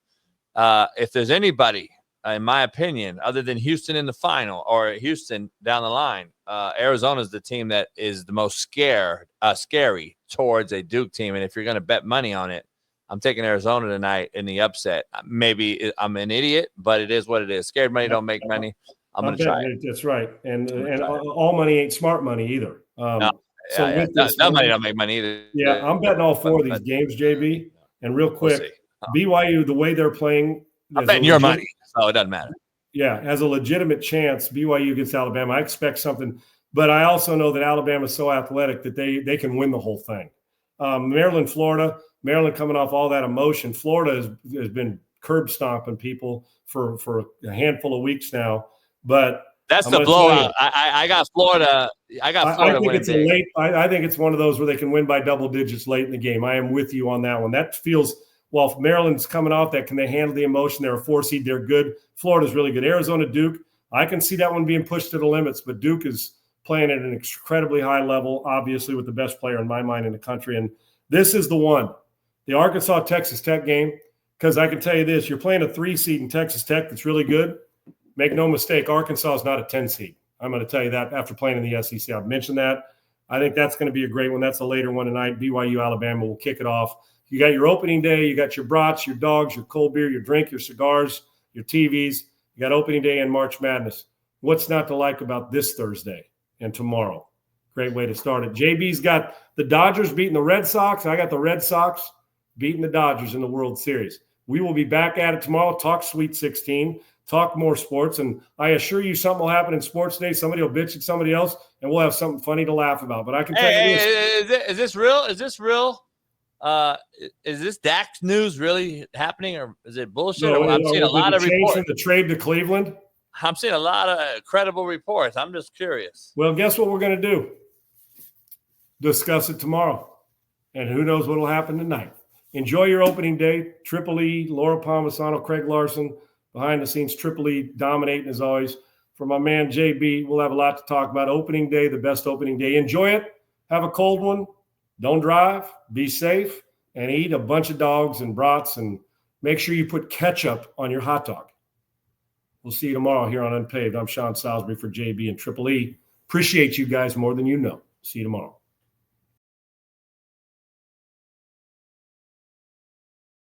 if there's anybody, in my opinion, other than Houston in the final or Houston down the line, Arizona is the team that is the most scary towards a Duke team. And if you're going to bet money on it, I'm taking Arizona tonight in the upset. Maybe I'm an idiot, but it is what it is. Scared money don't make money. I'm going to try it. That's right. And all money ain't smart money either. No. That money don't make money either. Yeah, I'm betting all four of these games, JB. And real quick, BYU, the way they're playing, I'm betting your money, so it doesn't matter. Yeah, has a legitimate chance. BYU against Alabama. I expect something, but I also know that Alabama is so athletic that they can win the whole thing. Maryland, Florida. Maryland coming off all that emotion. Florida has been curb stomping people for a handful of weeks now, but. That's the blowout. I got Florida. I think it's I think it's one of those where they can win by double digits late in the game. I am with you on that one. That feels, well, if Maryland's coming off that, can they handle the emotion? They're a 4 seed. They're good. Florida's really good. Arizona, Duke, I can see that one being pushed to the limits, but Duke is playing at an incredibly high level, obviously with the best player in my mind in the country. And this is the one, the Arkansas Texas Tech game, because I can tell you this, you're playing a 3 seed in Texas Tech that's really good. Make no mistake, Arkansas is not a 10 seed. I'm going to tell you that after playing in the SEC. I've mentioned that. I think that's going to be a great one. That's a later one tonight. BYU, Alabama will kick it off. You got your opening day. You got your brats, your dogs, your cold beer, your drink, your cigars, your TVs. You got opening day and March Madness. What's not to like about this Thursday and tomorrow? Great way to start it. JB's got the Dodgers beating the Red Sox. I got the Red Sox beating the Dodgers in the World Series. We will be back at it tomorrow. Talk Sweet 16. Talk more sports, and I assure you something will happen in sports today. Somebody will bitch at somebody else, and we'll have something funny to laugh about. But I can tell you this. Is this real? Is this real? Is this Dax news really happening, or is it bullshit? No, I'm seeing a lot of reports. From the trade to Cleveland? I'm seeing a lot of credible reports. I'm just curious. Well, guess what we're going to do? Discuss it tomorrow, and who knows what will happen tonight. Enjoy your opening day. Triple E, Laura Palmisano, Craig Larson. Behind the scenes, Triple E dominating as always. For my man JB, we'll have a lot to talk about. Opening day, the best opening day. Enjoy it. Have a cold one. Don't drive. Be safe. And eat a bunch of dogs and brats. And make sure you put ketchup on your hot dog. We'll see you tomorrow here on Unpaved. I'm Sean Salisbury for JB and Triple E. Appreciate you guys more than you know. See you tomorrow.